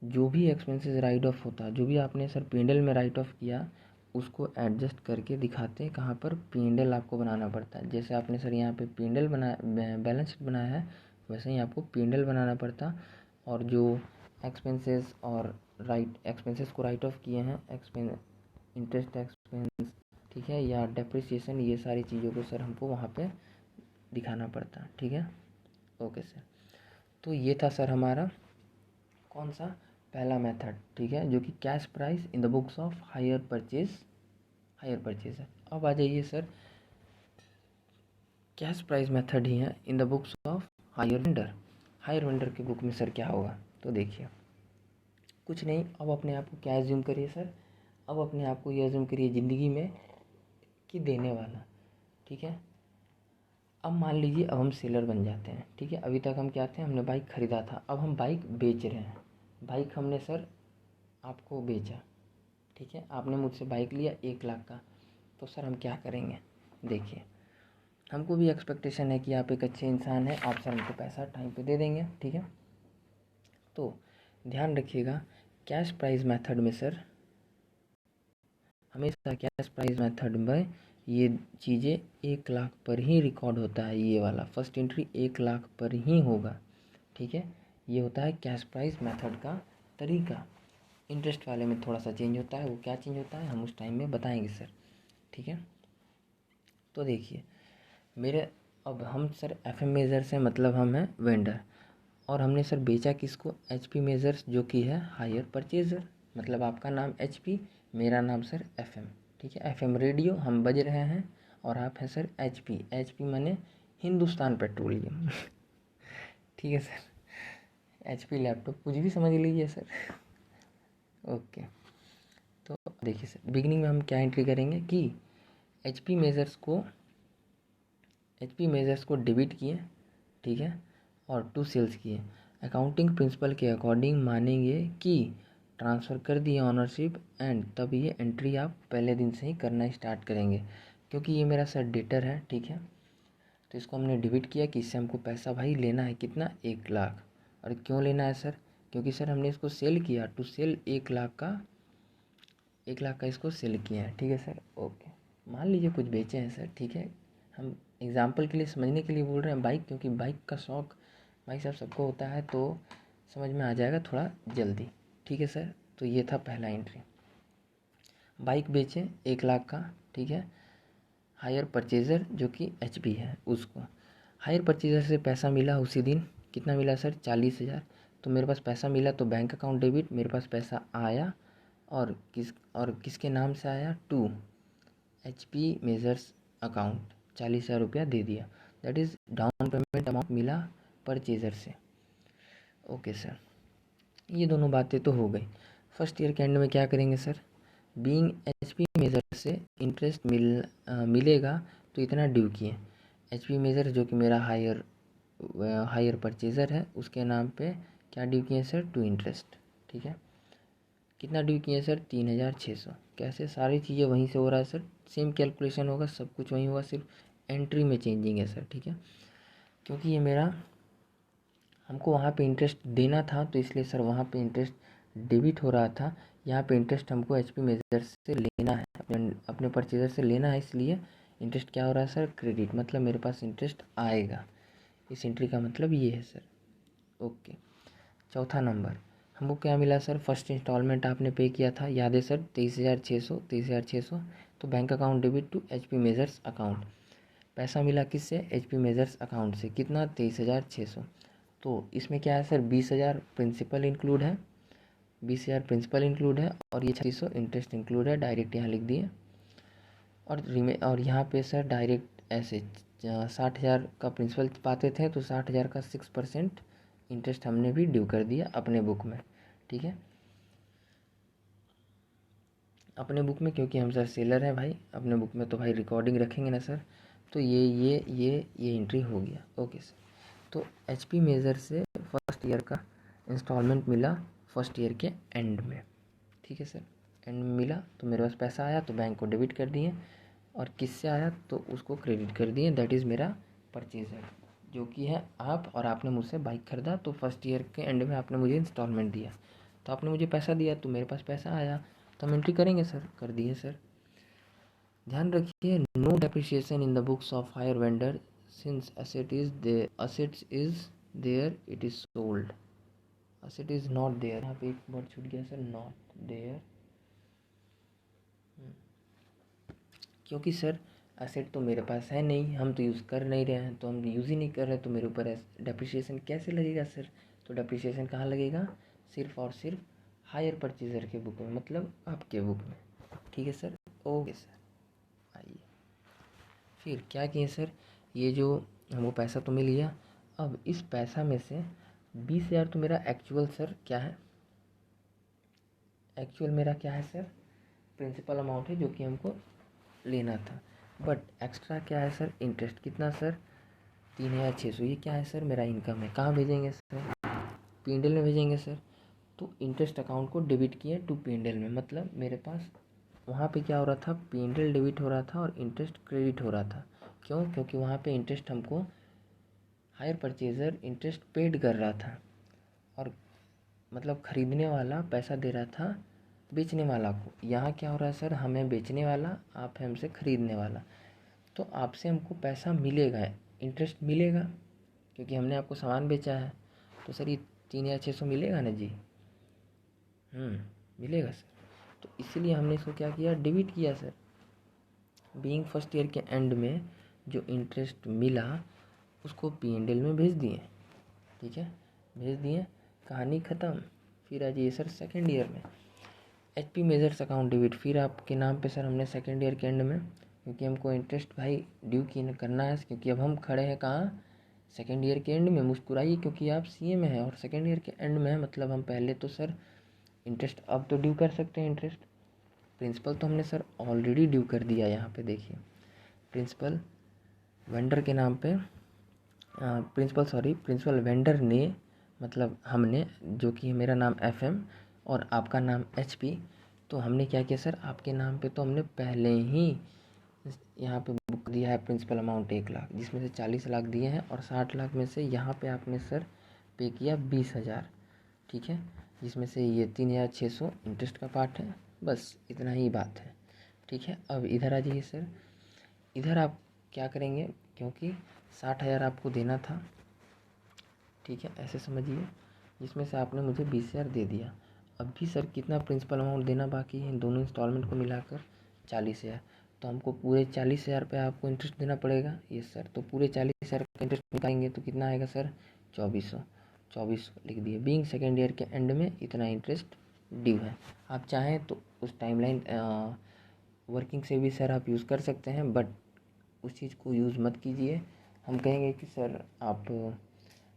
जो भी एक्सपेंसेस राइट ऑफ होता, जो भी आपने सर P&L में राइट ऑफ किया उसको एडजस्ट करके दिखाते हैं कहाँ पर, P&L आपको बनाना पड़ता है। जैसे आपने सर यहाँ पे P&L बैलेंस शीट बनाया है, वैसे ही आपको P&L बनाना पड़ता। और जो एक्सपेंसेस और एक्सपेंसेस को राइट ऑफ किए हैं, इंटरेस्ट एक्सपेंस, ठीक है, या डेप्रिसिएशन, ये सारी चीज़ों को सर हमको वहाँ पे दिखाना पड़ता। ठीक है, ओके सर। तो ये था सर हमारा कौन सा, पहला मेथड। ठीक है, जो कि cash price in the books of hire purchase है। अब आ जाइए सर, कैश प्राइस मेथड ही है इन the books of hire vendor के बुक में सर क्या होगा, तो देखिए कुछ नहीं। अब अपने आप को क्या एज्यूम करिए सर, अब अपने आप को ये एज्यूम करिए ज़िंदगी में कि देने वाला। ठीक है, अब मान लीजिए अब हम सेलर बन जाते हैं। ठीक है, अभी तक हम क्या थे, हमने बाइक ख़रीदा था, अब हम बाइक बेच रहे हैं। बाइक हमने सर आपको बेचा, ठीक है, आपने मुझसे बाइक लिया 1,00,000 का, तो सर हम क्या करेंगे, देखिए हमको भी एक्सपेक्टेशन है कि आप एक अच्छे इंसान हैं, आप सर हमको पैसा टाइम पे दे देंगे। ठीक है, तो ध्यान रखिएगा कैश प्राइस मेथड में सर हमेशा कैश प्राइस मेथड में ये चीज़ें 1,00,000 पर ही रिकॉर्ड होता है, ये वाला फर्स्ट एंट्री 1,00,000 पर ही होगा। ठीक है, ये होता है कैश प्राइस मेथड का तरीका। इंटरेस्ट वाले में थोड़ा सा चेंज होता है, वो क्या चेंज होता है हम उस टाइम में बताएंगे सर। ठीक है, तो देखिए मेरे, अब हम सर FM मेजर से मतलब हम हैं वेंडर, और हमने सर बेचा किसको, HP मेजर्स, जो कि है हायर परचेजर। मतलब आपका नाम HP, मेरा नाम सर FM। ठीक है, FM रेडियो हम बज रहे हैं और आप हैं सर HP माने हिंदुस्तान पेट्रोलियम। ठीक है सर, HP लैपटॉप, कुछ भी समझ लीजिए सर। ओके, तो देखिए सर बिगिनिंग में हम क्या एंट्री करेंगे कि HP मेजर्स को डेबिट किए, ठीक है, और टू सेल्स किए। अकाउंटिंग प्रिंसिपल के अकॉर्डिंग मानेंगे कि ट्रांसफ़र कर दिए ऑनरशिप, एंड तब ये एंट्री आप पहले दिन से ही करना स्टार्ट करेंगे। क्योंकि ये मेरा सर डेटर है, ठीक है, तो इसको हमने डेबिट किया कि इससे हमको पैसा भाई लेना है कितना, 1,00,000। और क्यों लेना है सर, क्योंकि सर हमने इसको सेल किया, टू सेल 1,00,000 का इसको सेल किया है। ठीक है सर, ओके, मान लीजिए कुछ बेचे हैं सर। ठीक है, हम एग्जाम्पल के लिए समझने के लिए बोल रहे हैं बाइक, क्योंकि बाइक का शौक़ भाई साहब सबको होता है, तो समझ में आ जाएगा थोड़ा जल्दी। ठीक है सर, तो ये था पहला एंट्री, बाइक बेचे 1,00,000 का। ठीक है, हायर परचेज़र जो कि HP है उसको, हायर परचेज़र से पैसा मिला उसी दिन, कितना मिला सर, 40,000। तो मेरे पास पैसा मिला तो बैंक अकाउंट डेबिट, मेरे पास पैसा आया और किसके नाम से आया, टू HP मेजर्स अकाउंट, 40,000 रुपया दे दिया। That is down payment amount मिला परचेजर से। ओके सर, ये दोनों बातें तो हो गई। फर्स्ट ईयर के एंड में क्या करेंगे सर, बीइंग HP मेजर से इंटरेस्ट मिलेगा तो इतना ड्यू किए। HP मेजर जो कि मेरा हायर परचेज़र है, उसके नाम पे क्या ड्यू किए सर, टू इंटरेस्ट। ठीक है, कितना ड्यू किए सर, 3,600। कैसे, सारी चीज़ें वहीं से हो रहा है सर, सेम कैलकुलेशन होगा, सब कुछ वहीं होगा, सिर्फ एंट्री में चेंजिंग है सर। ठीक है, क्योंकि ये मेरा हमको वहाँ पे इंटरेस्ट देना था तो इसलिए सर वहाँ पे इंटरेस्ट डेबिट हो रहा था। यहाँ पे इंटरेस्ट हमको HP मेजर से लेना है, अपने परचेजर से लेना है, इसलिए इंटरेस्ट क्या हो रहा है सर, क्रेडिट, मतलब मेरे पास इंटरेस्ट आएगा। इस एंट्री का मतलब ये है सर। ओके, चौथा नंबर हमको क्या मिला सर, फर्स्ट इंस्टॉलमेंट आपने पे किया था, याद है सर, 23,600। तो bank account debit to HP Messrs account, पैसा मिला किससे, HP मेजर्स अकाउंट से, कितना, 23,600। तो इसमें क्या है सर, 20,000 प्रिंसिपल इंक्लूड है, 20,000 प्रिंसिपल इंक्लूड है, और ये 3600 इंटरेस्ट इंक्लूड है, डायरेक्ट यहाँ लिख दिए। और यहाँ पे सर डायरेक्ट ऐसे 60,000 का प्रिंसिपल पाते थे तो 60,000 का 6% इंटरेस्ट हमने भी ड्यू कर दिया अपने बुक में। ठीक है, अपने बुक में, क्योंकि हम सर सेलर हैं भाई, अपने बुक में तो भाई रिकॉर्डिंग रखेंगे ना सर। तो ये एंट्री हो गया। ओके सर, तो HP मेजर से फर्स्ट ईयर का इंस्टॉलमेंट मिला फर्स्ट ईयर के एंड में। ठीक है सर, एंड में मिला तो मेरे पास पैसा आया तो बैंक को डेबिट कर दिए, और किससे आया तो उसको क्रेडिट कर दिए। दैट इज़ मेरा परचेज़र, जो कि है आप, और आपने मुझसे बाइक खरीदा तो फर्स्ट ईयर के एंड में आपने मुझे इंस्टॉलमेंट दिया, तो आपने मुझे पैसा दिया तो मेरे पास पैसा आया, तो हम एंट्री करेंगे सर, कर दिए सर। ध्यान रखिए, no depreciation in the books of hire vendor since assets is there it is sold, asset is not there, यहाँ पे एक वर्ड छूट गया सर, नॉट देयर, क्योंकि सर असेट तो मेरे पास है नहीं, हम तो यूज़ कर नहीं रहे हैं, तो हम यूज़ ही नहीं कर रहे, तो मेरे ऊपर डेप्रिसिएशन कैसे लगेगा सर। तो डेप्रिसिएशन कहाँ लगेगा, सिर्फ और सिर्फ हायर परचेजर के बुक में, मतलब आपके बुक में। ठीक है सर, ओके सर। आइए फिर क्या किए सर, ये जो हमको पैसा तो मिल गया, अब इस पैसा में से 20,000 तो मेरा एक्चुअल सर क्या है, एक्चुअल मेरा क्या है सर, प्रिंसिपल अमाउंट है जो कि हमको लेना था। बट एक्स्ट्रा क्या है सर, इंटरेस्ट, कितना सर, 3,600। ये क्या है सर, मेरा इनकम है। कहाँ भेजेंगे सर, P&L में भेजेंगे सर। तो इंटरेस्ट अकाउंट को डेबिट किए टू P&L में, मतलब मेरे पास वहाँ पे क्या हो रहा था, P&L डेबिट हो रहा था और इंटरेस्ट क्रेडिट हो रहा था। क्यों, क्योंकि वहाँ पे इंटरेस्ट हमको हायर परचेज़र इंटरेस्ट पेड कर रहा था, और मतलब ख़रीदने वाला पैसा दे रहा था बेचने वाला को। यहाँ क्या हो रहा है सर, हमें बेचने वाला, आप है हमसे ख़रीदने वाला, तो आपसे हमको पैसा मिलेगा, इंटरेस्ट मिलेगा, क्योंकि हमने आपको सामान बेचा है। तो सर ये 3,600 मिलेगा ना जी, मिलेगा सर। तो इसीलिए हमने इसको क्या किया, डेबिट किया सर। बीइंग फर्स्ट ईयर के एंड में जो इंटरेस्ट मिला उसको P&L में भेज दिए। ठीक है, भेज दिए, कहानी ख़त्म। फिर आ जाइए सर सेकेंड ईयर में, HP मेजर्स अकाउंट डेबिट, फिर आपके नाम पे सर हमने सेकेंड ईयर के एंड में, क्योंकि हमको इंटरेस्ट भाई ड्यू की करना है, क्योंकि अब हम खड़े हैं कहाँ, सेकेंड ईयर के एंड में। मुस्कुराइए क्योंकि आप CA में हैं और सेकेंड ईयर के एंड में है, मतलब हम पहले तो सर इंटरेस्ट अब तो ड्यू कर सकते हैं इंटरेस्ट, प्रिंसिपल तो हमने सर ऑलरेडी ड्यू कर दिया। यहाँ पे देखिए, प्रिंसिपल वेंडर के नाम पे, प्रिंसिपल वेंडर ने, मतलब हमने, जो कि मेरा नाम FM और आपका नाम HP, तो हमने क्या किया सर, आपके नाम पे तो हमने पहले ही यहाँ पे बुक दिया है प्रिंसिपल अमाउंट 1 लाख, जिसमें से 40 लाख दिए हैं, और 60 लाख में से यहाँ पे आपने सर पे किया 20,000। ठीक है, जिसमें से ये 3,600 इंटरेस्ट का पार्ट है, बस इतना ही बात है। ठीक है, अब इधर आ जाइए सर, इधर आप क्या करेंगे, क्योंकि 60,000 आपको देना था, ठीक है, ऐसे समझिए, जिसमें से आपने मुझे 20,000 दे दिया। अब भी सर कितना प्रिंसिपल अमाउंट देना बाकी है, दोनों इंस्टॉलमेंट को मिलाकर 40,000, तो हमको पूरे 40,000 पे आपको इंटरेस्ट देना पड़ेगा। ये सर, तो पूरे 40,000 का इंटरेस्ट निकालेंगे तो कितना आएगा सर, 2,400 लिख दिए। बीइंग सेकेंड ईयर के एंड में इतना इंटरेस्ट ड्यू है। आप चाहें तो उस टाइमलाइन वर्किंग से भी सर आप यूज़ कर सकते हैं, बट उस चीज़ को यूज़ मत कीजिए। हम कहेंगे कि सर आप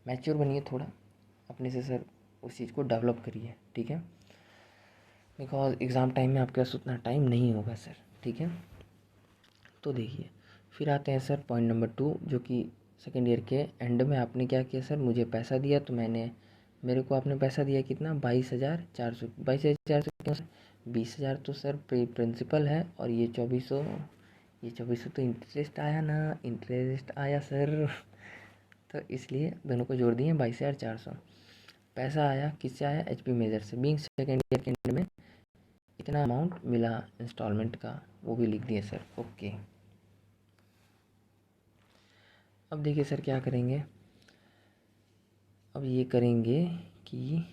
मैच्योर बनिए थोड़ा, अपने से सर उस चीज़ को डेवलप करिए, ठीक है। बिकॉज एग्ज़ाम टाइम में आपके पास उतना टाइम नहीं होगा सर, ठीक है। तो देखिए फिर आते हैं सर पॉइंट नंबर 2, जो कि सेकेंड ईयर के एंड में आपने क्या किया सर, मुझे पैसा दिया। तो मेरे को आपने पैसा दिया कितना, 22,400। 22,400 क्यों सर, 20,000 तो सर प्रिंसिपल है, और ये 2400 तो इंटरेस्ट आया ना, इंटरेस्ट आया सर। तो इसलिए दोनों को जोड़ दिए 22,400। पैसा आया किससे आया, एचपी मेजर से। बीइंग सेकेंड ईयर के एंड में इतना अमाउंट मिला इंस्टॉलमेंट का, वो भी लिख दिए सर, ओके। अब देखिए सर क्या करेंगे, अब ये करेंगे कि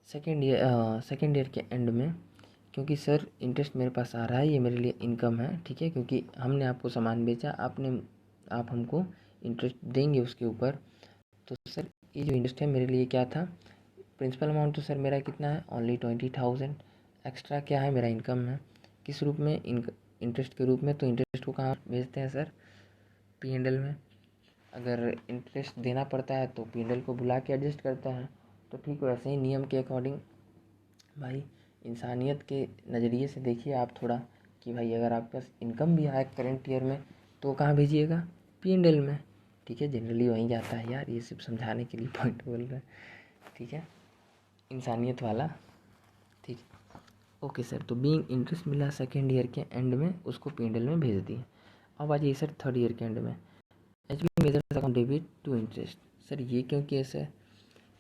सेकेंड ईयर के एंड में, क्योंकि सर इंटरेस्ट मेरे पास आ रहा है, ये मेरे लिए इनकम है, ठीक है। क्योंकि हमने आपको सामान बेचा, आप हमको इंटरेस्ट देंगे उसके ऊपर। तो सर ये जो इंटरेस्ट है मेरे लिए क्या था, प्रिंसिपल अमाउंट तो सर मेरा कितना है, ओनली 20,000। एक्स्ट्रा क्या है, मेरा इनकम है। किस रूप में, इंटरेस्ट के रूप में। तो इंटरेस्ट को कहाँ भेजते हैं सर, P&L में। अगर इंटरेस्ट देना पड़ता है तो P&L को बुला के एडजस्ट करता है। तो ठीक वैसे ही नियम के अकॉर्डिंग भाई, इंसानियत के नज़रिए से देखिए आप थोड़ा, कि भाई अगर आपके पास इनकम भी आए करंट ईयर में, तो कहाँ भेजिएगा, P&L में, ठीक है। जनरली वहीं जाता है यार, ये सिर्फ समझाने के लिए पॉइंट बोल रहे हैं, ठीक है, इंसानियत वाला, ठीक है। ओके सर, तो बीइंग इंटरेस्ट मिला सेकेंड ईयर के एंड में, उसको P&L में भेज दिए। अब आ जाइए सर थर्ड ईयर के एंड में, HP Messrs account debit to interest. Sir ये क्यों केस है,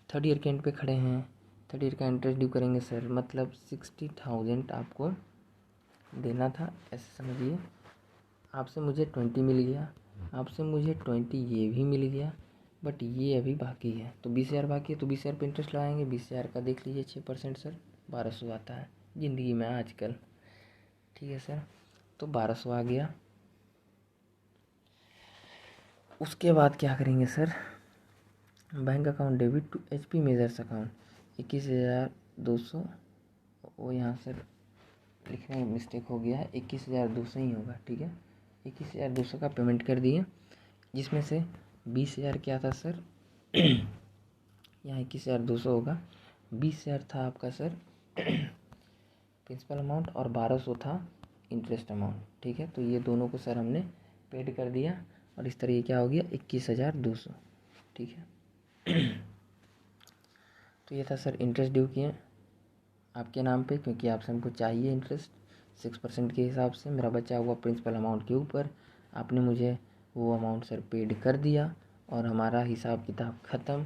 थर्ड ईयर के एंड पे खड़े हैं, थर्ड ईयर का इंटरेस्ट ड्यू करेंगे सर, मतलब 60,000 आपको देना था, ऐसे समझिए। आपसे मुझे 20 मिल गया, आपसे मुझे 20 ये भी मिल गया, बट ये अभी बाकी है। तो 20,000 बाकी है, तो 20,000 पे इंटरेस्ट लगाएंगे। 20,000 का देख लीजिए 6% सर, 1200 आता है ज़िंदगी में आजकल, ठीक है सर। तो 1200 आ गया। उसके बाद क्या करेंगे sir, bank account debit to HP Messrs account 21,200। वो यहाँ सर लिखने में मिस्टेक हो गया है, 21,200 ही होगा, ठीक है। 21,200 का पेमेंट कर दिए, जिसमें से 20,000 क्या था सर यहाँ 21,200 होगा, 20,000 था आपका सर प्रिंसिपल अमाउंट, और 1,200 था इंटरेस्ट अमाउंट, ठीक है। तो ये दोनों को सर हमने पेड कर दिया, और इस तरह ये क्या हो गया, 21,200, ठीक है। तो ये था सर इंटरेस्ट ड्यू किए आपके नाम पे, क्योंकि आपसे हमको चाहिए इंटरेस्ट 6% के हिसाब से। मेरा बचा हुआ प्रिंसिपल अमाउंट के ऊपर आपने मुझे वो अमाउंट सर पेड कर दिया, और हमारा हिसाब किताब ख़त्म,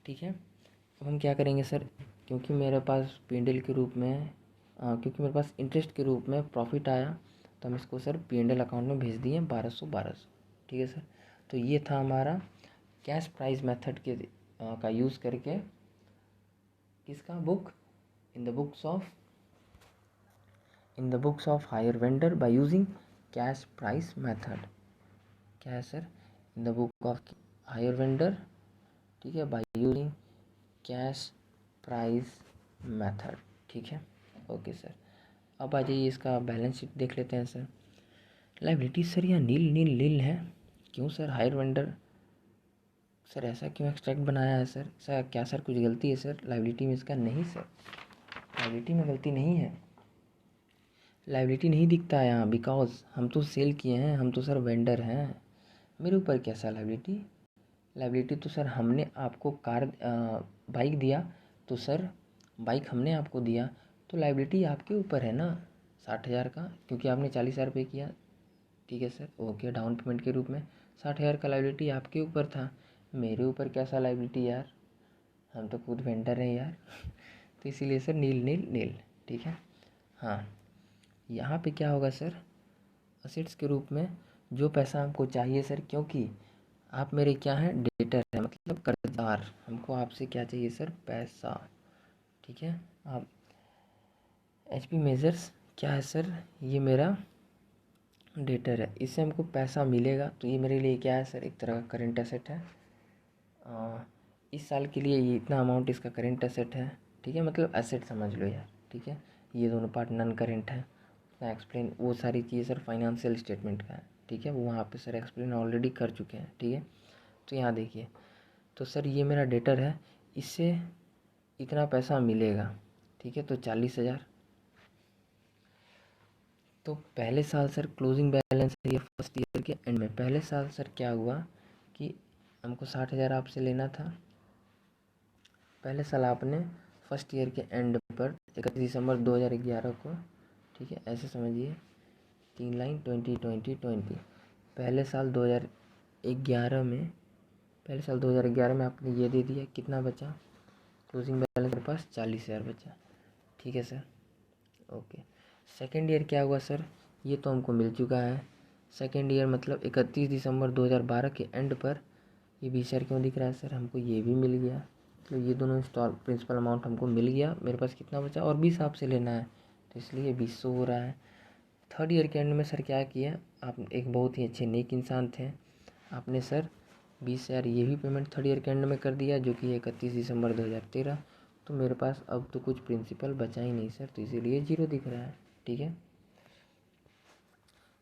ठीक है। अब हम क्या करेंगे सर, क्योंकि मेरे पास P&L के रूप में क्योंकि मेरे पास इंटरेस्ट के रूप में प्रॉफिट आया, तो हम इसको सर P&L अकाउंट में भेज दिए 1,200, ठीक है सर। तो ये था हमारा कैश प्राइस मेथड के का यूज़ करके, किसका book, in the books of hire vendor by using cash price method. क्या है sir, in the book of hire vendor, ठीक है, by using cash price method, ठीक है। ओके सर, अब आ जाइए इसका बैलेंस शीट देख लेते हैं सर। लाइबिलिटी सर यहाँ नील नील नील है, क्यों सर, हायर वेंडर सर ऐसा क्यों एक्सट्रैक्ट बनाया है सर क्या सर कुछ गलती है सर लाइबिलिटी में इसका? नहीं सर, लाइबिलिटी में गलती नहीं है, लाइबिलिटी नहीं दिखता है यहाँ, बिकॉज हम तो सेल किए हैं, हम तो सर वेंडर हैं, मेरे ऊपर कैसा लाइबिलिटी? लाइबिलिटी तो सर हमने आपको बाइक दिया, तो सर बाइक हमने आपको दिया, तो लाइबिलिटी आपके ऊपर है ना 60,000 का, क्योंकि आपने 40,000 पे किया, ठीक है सर। ओके, डाउन पेमेंट के रूप में 60,000 का लाइबिलिटी आपके ऊपर था, मेरे ऊपर कैसा लाइबिलिटी यार, हम तो खुद वेंडर हैं यार। तो इसीलिए सर नील नील नील, ठीक है। हाँ, यहाँ पे क्या होगा सर, असेट्स के रूप में जो पैसा हमको चाहिए सर, क्योंकि आप मेरे क्या हैं, डेटर हैं, मतलब कर्जदार, हमको आपसे क्या चाहिए सर, पैसा, ठीक है। आप एचपी मेजर्स क्या है सर, ये मेरा डेटर है, इससे हमको पैसा मिलेगा, तो ये मेरे लिए क्या है सर, एक तरह का करेंट एसेट है। इस साल के लिए ये इतना अमाउंट इसका करेंट एसेट है, ठीक है, मतलब एसेट समझ लो यार, ठीक है। ये दोनों पार्ट नॉन करेंट है, मैं एक्सप्लेन वो सारी चीज़ें सर फाइनेंशियल स्टेटमेंट का है, ठीक है, वो वहाँ पे सर एक्सप्लेन ऑलरेडी कर चुके हैं, ठीक है। तो यहाँ देखिए, तो सर ये मेरा डेटर है, इससे इतना पैसा मिलेगा, ठीक है, तो 40,000। तो पहले साल सर क्लोजिंग बैलेंस है ये फर्स्ट ईयर के एंड में। पहले साल सर क्या हुआ कि हमको 60,000 आपसे लेना था। पहले साल आपने फर्स्ट ईयर के एंड पर 31 दिसंबर 2011 को, ठीक है, ऐसे समझिए 3 लाइन 2020 पहले साल 2011 में, पहले साल 2011 में आपने ये दे दिया, कितना बचा क्लोजिंग बैलेंस मेरे पास 40,000 बचा, ठीक है सर, ओके। सेकेंड ईयर क्या हुआ सर, ये तो हमको मिल चुका है। सेकेंड ईयर मतलब 31 दिसंबर 2012 के एंड पर ये 20,000 क्यों दिख रहा है सर, हमको ये भी मिल गया, तो ये दोनों इंस्टॉल प्रिंसिपल अमाउंट हमको मिल गया। मेरे पास कितना बचा और 20 आपसे लेना है, तो इसलिए 20 हो रहा है। थर्ड ईयर के एंड में सर क्या किया, आप एक बहुत ही अच्छे नेक इंसान थे, आपने सर 20,000 ये भी पेमेंट थर्ड ईयर के एंड में कर दिया, जो कि 31 दिसंबर 2013। तो मेरे पास अब तो कुछ प्रिंसिपल बचा ही नहीं सर, तो इसीलिए 0 दिख रहा है, ठीक है।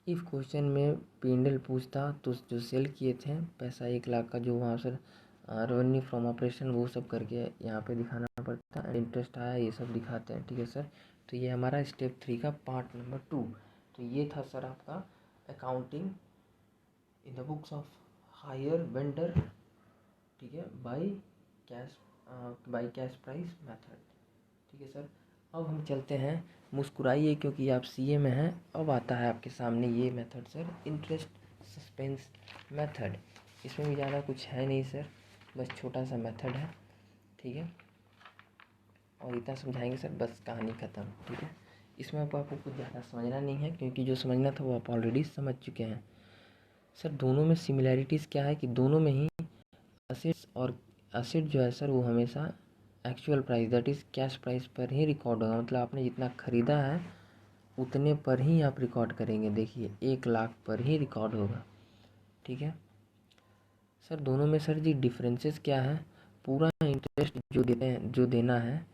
इफ़ क्वेश्चन में P&L पूछता तो जो सेल किए थे पैसा 1,00,000 का, जो वहाँ सर रेवेन्यू फ्रॉम ऑपरेशन वो सब करके यहाँ पे दिखाना पड़ता है, इंटरेस्ट आया ये सब दिखाते हैं, ठीक है सर। तो ये हमारा स्टेप 3 का पार्ट नंबर 2। तो ये था सर आपका accounting in the books of hire vendor, ठीक है, बाय कैश प्राइस मेथड, ठीक है सर। अब हम चलते हैं, मुस्कुराइए क्योंकि आप सीए में हैं। अब आता है आपके सामने ये method sir, interest suspense method. इसमें भी ज़्यादा कुछ है नहीं सर, बस छोटा सा मेथड है, ठीक है, और इतना समझाएंगे सर बस कहानी ख़त्म, ठीक है। इसमें अब आपको कुछ ज़्यादा समझना नहीं है, क्योंकि जो समझना था वो आप ऑलरेडी समझ चुके हैं। सर दोनों में सिमिलैरिटीज़ क्या है कि दोनों में ही असेट्स और असेट जो है सर वो हमेशा actual price that is cash price पर ही रिकॉर्ड होगा, मतलब आपने जितना ख़रीदा है उतने पर ही आप रिकॉर्ड करेंगे। देखिए 1,00,000 पर ही रिकॉर्ड होगा, ठीक है सर। दोनों में सर जी डिफरेंसेस क्या है, पूरा इंटरेस्ट जो देते हैं, जो देना है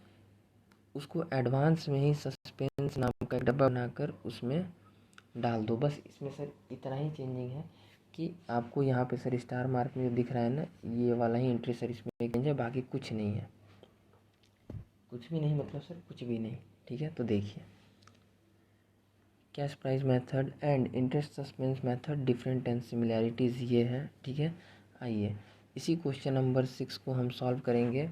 उसको एडवांस में ही सस्पेंस नाम का एक डब्बा बनाकर उसमें डाल दो, बस इसमें सर इतना ही चेंजिंग है कि आपको यहाँ पे सर स्टार मार्क में जो दिख रहा है ना, ये वाला ही इंटरेस्ट सर इसमें चेंज है, बाकी कुछ नहीं है, कुछ भी नहीं, मतलब सर कुछ भी नहीं, ठीक है। तो देखिए cash price method and interest suspense method different and similarities ये है, ठीक है। आइए इसी क्वेश्चन नंबर 6 को हम सॉल्व करेंगे,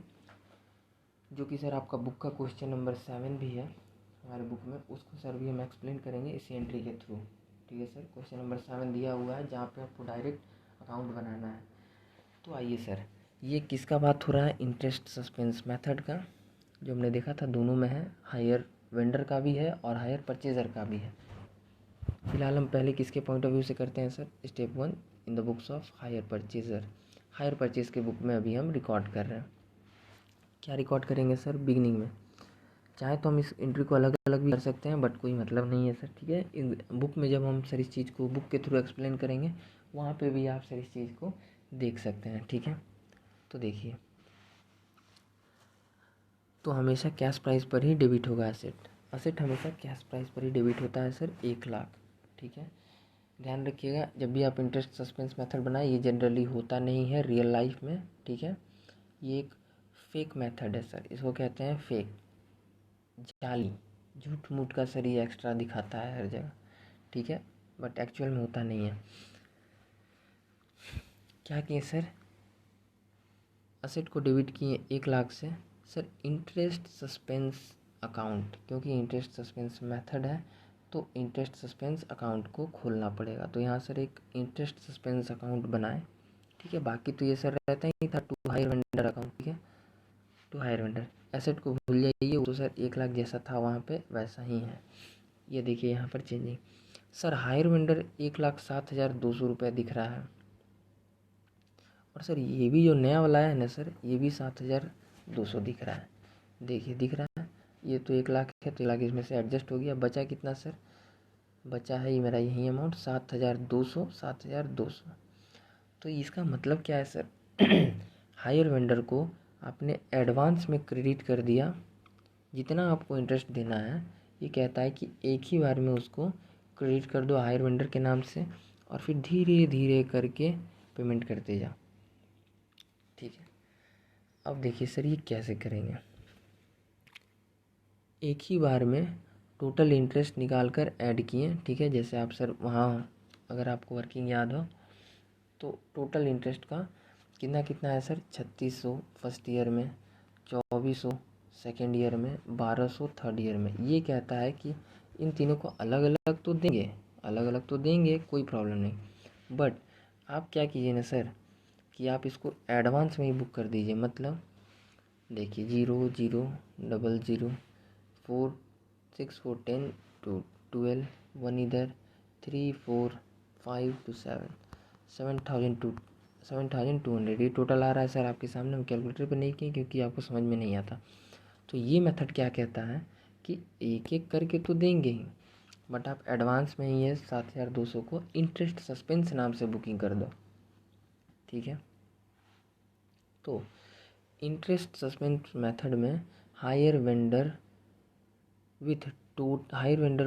जो कि सर आपका बुक का क्वेश्चन नंबर 7 भी है हमारे बुक में, उसको सर भी हम एक्सप्लेन करेंगे इसी एंट्री के थ्रू, ठीक है सर। क्वेश्चन नंबर 7 दिया हुआ है जहाँ पे आपको डायरेक्ट अकाउंट बनाना है। तो आइए सर, ये किसका बात हो रहा है, इंटरेस्ट सस्पेंस मेथड का, जो हमने देखा था दोनों में है, हायर वेंडर का भी है और हायर परचेज़र का भी है। फिलहाल हम पहले किसके पॉइंट ऑफ व्यू से करते हैं sir, step 1 in the books of hire purchaser. Hire purchase के बुक में अभी हम रिकॉर्ड कर रहे हैं। क्या रिकॉर्ड करेंगे सर, बिगनिंग में चाहे तो हम इस एंट्री को अलग अलग भी कर सकते हैं, बट कोई मतलब नहीं है सर, ठीक है। इन बुक में जब हम सर इस चीज़ को बुक के थ्रू एक्सप्लेन करेंगे, वहाँ पे भी आप सर इस चीज़ को देख सकते हैं, ठीक है। तो देखिए, तो हमेशा कैश प्राइस पर ही डेबिट होगा एसेट, एसेट हमेशा कैश प्राइस पर ही डेबिट होता है सर 1,00,000, ठीक है। ध्यान रखिएगा जब भी आप इंटरेस्ट सस्पेंस मेथड बनाए, ये जनरली होता नहीं है रियल लाइफ में, ठीक है। ये एक फेक मेथड है सर, इसको कहते हैं फेक, जाली, झूठ मूठ का सर ये एक्स्ट्रा दिखाता है हर जगह, ठीक है, बट एक्चुअल में होता नहीं है। क्या किए सर, असेट को डेबिट किए 1,00,000 से सर इंटरेस्ट सस्पेंस अकाउंट, क्योंकि इंटरेस्ट सस्पेंस मेथड है तो इंटरेस्ट सस्पेंस अकाउंट को खोलना पड़ेगा। तो यहाँ सर एक इंटरेस्ट सस्पेंस अकाउंट बनाए, ठीक है। बाकी तो ये सर रहता ही था टू हायर वेंडर अकाउंट, ठीक है, टू हायर वेंडर। एसेट को भूल जाइए, वो तो सर 1,00,000 जैसा था वहाँ पे वैसा ही है। ये देखिए यहाँ पर चेंजिंग, सर हायर वेंडर 1,07,200 रुपये दिख रहा है, और सर ये भी जो नया वाला है ना सर, ये भी 7,200 दिख रहा है, देखिए दिख रहा है। ये तो 1,00,000 है, तो 1,00,000 इसमें से एडजस्ट हो गया, बचा कितना सर, बचा है ये मेरा यही अमाउंट 7,200, 7,200। तो इसका मतलब क्या है सर हायर वेंडर को आपने एडवांस में क्रेडिट कर दिया, जितना आपको इंटरेस्ट देना है ये कहता है कि एक ही बार में उसको क्रेडिट कर दो हायर वेंडर के नाम से, और फिर धीरे धीरे करके पेमेंट करते जाओ। ठीक है, अब देखिए सर ये कैसे करेंगे। एक ही बार में टोटल इंटरेस्ट निकाल कर ऐड किए। ठीक है, जैसे आप सर वहाँ अगर आपको वर्किंग याद हो तो टोटल इंटरेस्ट का कितना कितना है सर, 3600 फर्स्ट ईयर में, 2400 सेकेंड ईयर में, 1200 थर्ड ईयर में। ये कहता है कि इन तीनों को अलग अलग तो देंगे, अलग अलग तो देंगे, कोई प्रॉब्लम नहीं, बट आप क्या कीजिए ना सर कि आप इसको एडवांस में ही बुक कर दीजिए। मतलब देखिए 0 0 4 6 4 10 2 12 1 इधर 3 4 5 to 7,200 ये टोटल आ रहा है सर आपके सामने। हम कैलकुलेटर पे नहीं किए क्योंकि आपको समझ में नहीं आता। तो ये मेथड क्या कहता है कि एक एक करके तो देंगे ही, बट आप एडवांस में ही ये 7,200 को इंटरेस्ट सस्पेंस नाम से बुकिंग कर दो। ठीक है, तो इंटरेस्ट सस्पेंस मेथड में हायर वेंडर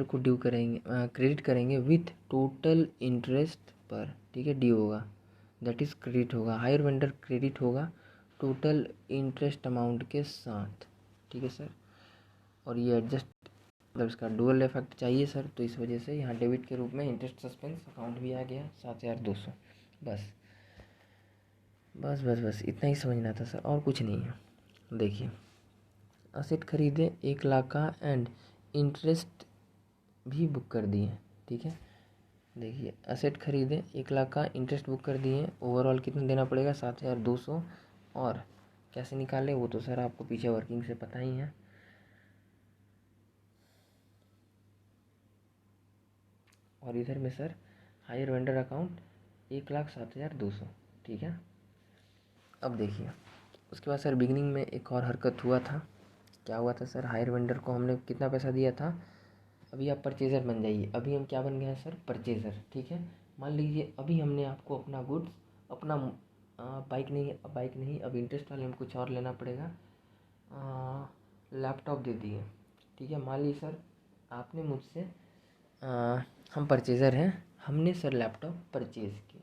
को ड्यू करेंगे, क्रेडिट करेंगे विथ टोटल इंटरेस्ट पर। ठीक है, ड्यू होगा दैट इज़ क्रेडिट होगा, हायर वेंडर क्रेडिट होगा टोटल इंटरेस्ट अमाउंट के साथ। ठीक है सर, और ये एडजस्ट मतलब इसका डुअल इफेक्ट चाहिए सर, तो इस वजह से यहाँ डेबिट के रूप में इंटरेस्ट सस्पेंस अकाउंट भी आ गया 7,200। बस बस बस बस इतना ही समझना था सर, और कुछ नहीं है। देखिए असेट खरीदे 1 लाख का एंड इंटरेस्ट भी बुक कर दिए। ठीक है, देखिए असेट खरीदे 1 लाख का, इंटरेस्ट बुक कर दिए, ओवरऑल कितना देना पड़ेगा 7,200। और कैसे निकाले वो तो सर आपको पीछे वर्किंग से पता ही है। और इधर में सर हायर वेंडर अकाउंट 1,07,200। ठीक है, अब देखिए उसके बाद सर बिगिनिंग में एक और हरकत हुआ था। क्या हुआ था सर, हायर वेंडर को हमने कितना पैसा दिया था, अभी आप परचेज़र बन जाइए। अभी हम क्या बन गए हैं सर, परचेज़र। ठीक है, मान लीजिए अभी हमने आपको अपना गुड्स, अपना बाइक नहीं, अब इंटरेस्ट वाले में कुछ और लेना पड़ेगा, लैपटॉप दे दिए। ठीक है, मान लीजिए सर आपने मुझसे हम परचेज़र हैं, हमने सर लैपटॉप परचेज़ किया,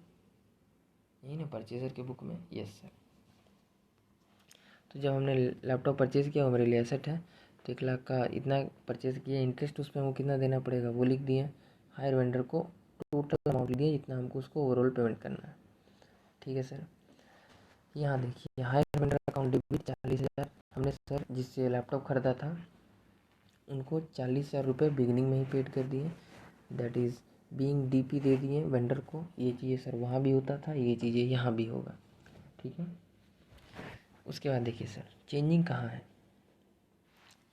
यही ना परचेज़र के बुक में, यस सर। तो जब हमने लैपटॉप परचेज़ किया वो मेरे लिए एसेट है, तो 1 लाख का इतना परचेज़ किया, इंटरेस्ट उस पर हमको कितना देना पड़ेगा वो लिख दिए, हायर वेंडर को टोटल अमाउंट लिख दिए जितना हमको उसको ओवरऑल पेमेंट करना है। ठीक है सर, यहाँ देखिए हायर वेंडर अकाउंट डेबिट 40,000, हमने सर जिससे लैपटॉप ख़रीदा था उनको 40,000 रुपये बिगिनिंग में ही पेड कर दिए, दैट इज़ बीइंग डीपी दे दिए वेंडर को। ये चीज़ें सर वहाँ भी होता था, ये चीज़ें यहाँ भी होगा। ठीक है, उसके बाद देखिए सर चेंजिंग कहाँ है,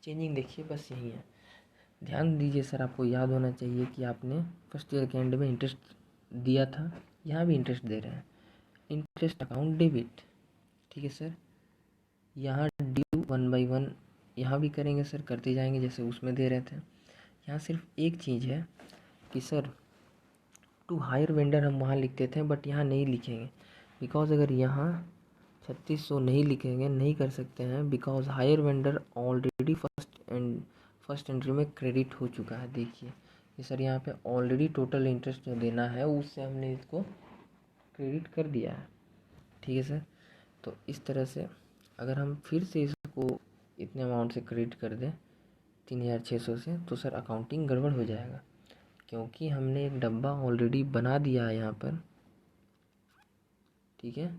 चेंजिंग देखिए बस यही है। ध्यान दीजिए सर, आपको याद होना चाहिए कि आपने फर्स्ट ईयर के एंड में इंटरेस्ट दिया था, यहाँ भी इंटरेस्ट दे रहे हैं, इंटरेस्ट अकाउंट डेबिट। ठीक है सर, यहाँ ड्यू 1/1 यहाँ भी करेंगे सर, करते जाएंगे जैसे उसमें दे रहे थे। यहाँ सिर्फ एक चीज़ है कि सर टू हायर वेंडर हम वहाँ लिखते थे, बट यहाँ नहीं लिखेंगे, बिकॉज अगर यहाँ 3600 नहीं लिखेंगे, नहीं कर सकते हैं, because higher vendor already first entry में क्रेडिट हो चुका है। देखिए ये सर यहाँ पे ऑलरेडी टोटल इंटरेस्ट जो देना है उससे हमने इसको क्रेडिट कर दिया है। ठीक है सर, तो इस तरह से अगर हम फिर से इसको इतने अमाउंट से क्रेडिट कर दें 3,600 से, तो सर अकाउंटिंग गड़बड़ हो जाएगा, क्योंकि हमने एक डब्बा ऑलरेडी बना दिया है यहाँ पर। ठीक है,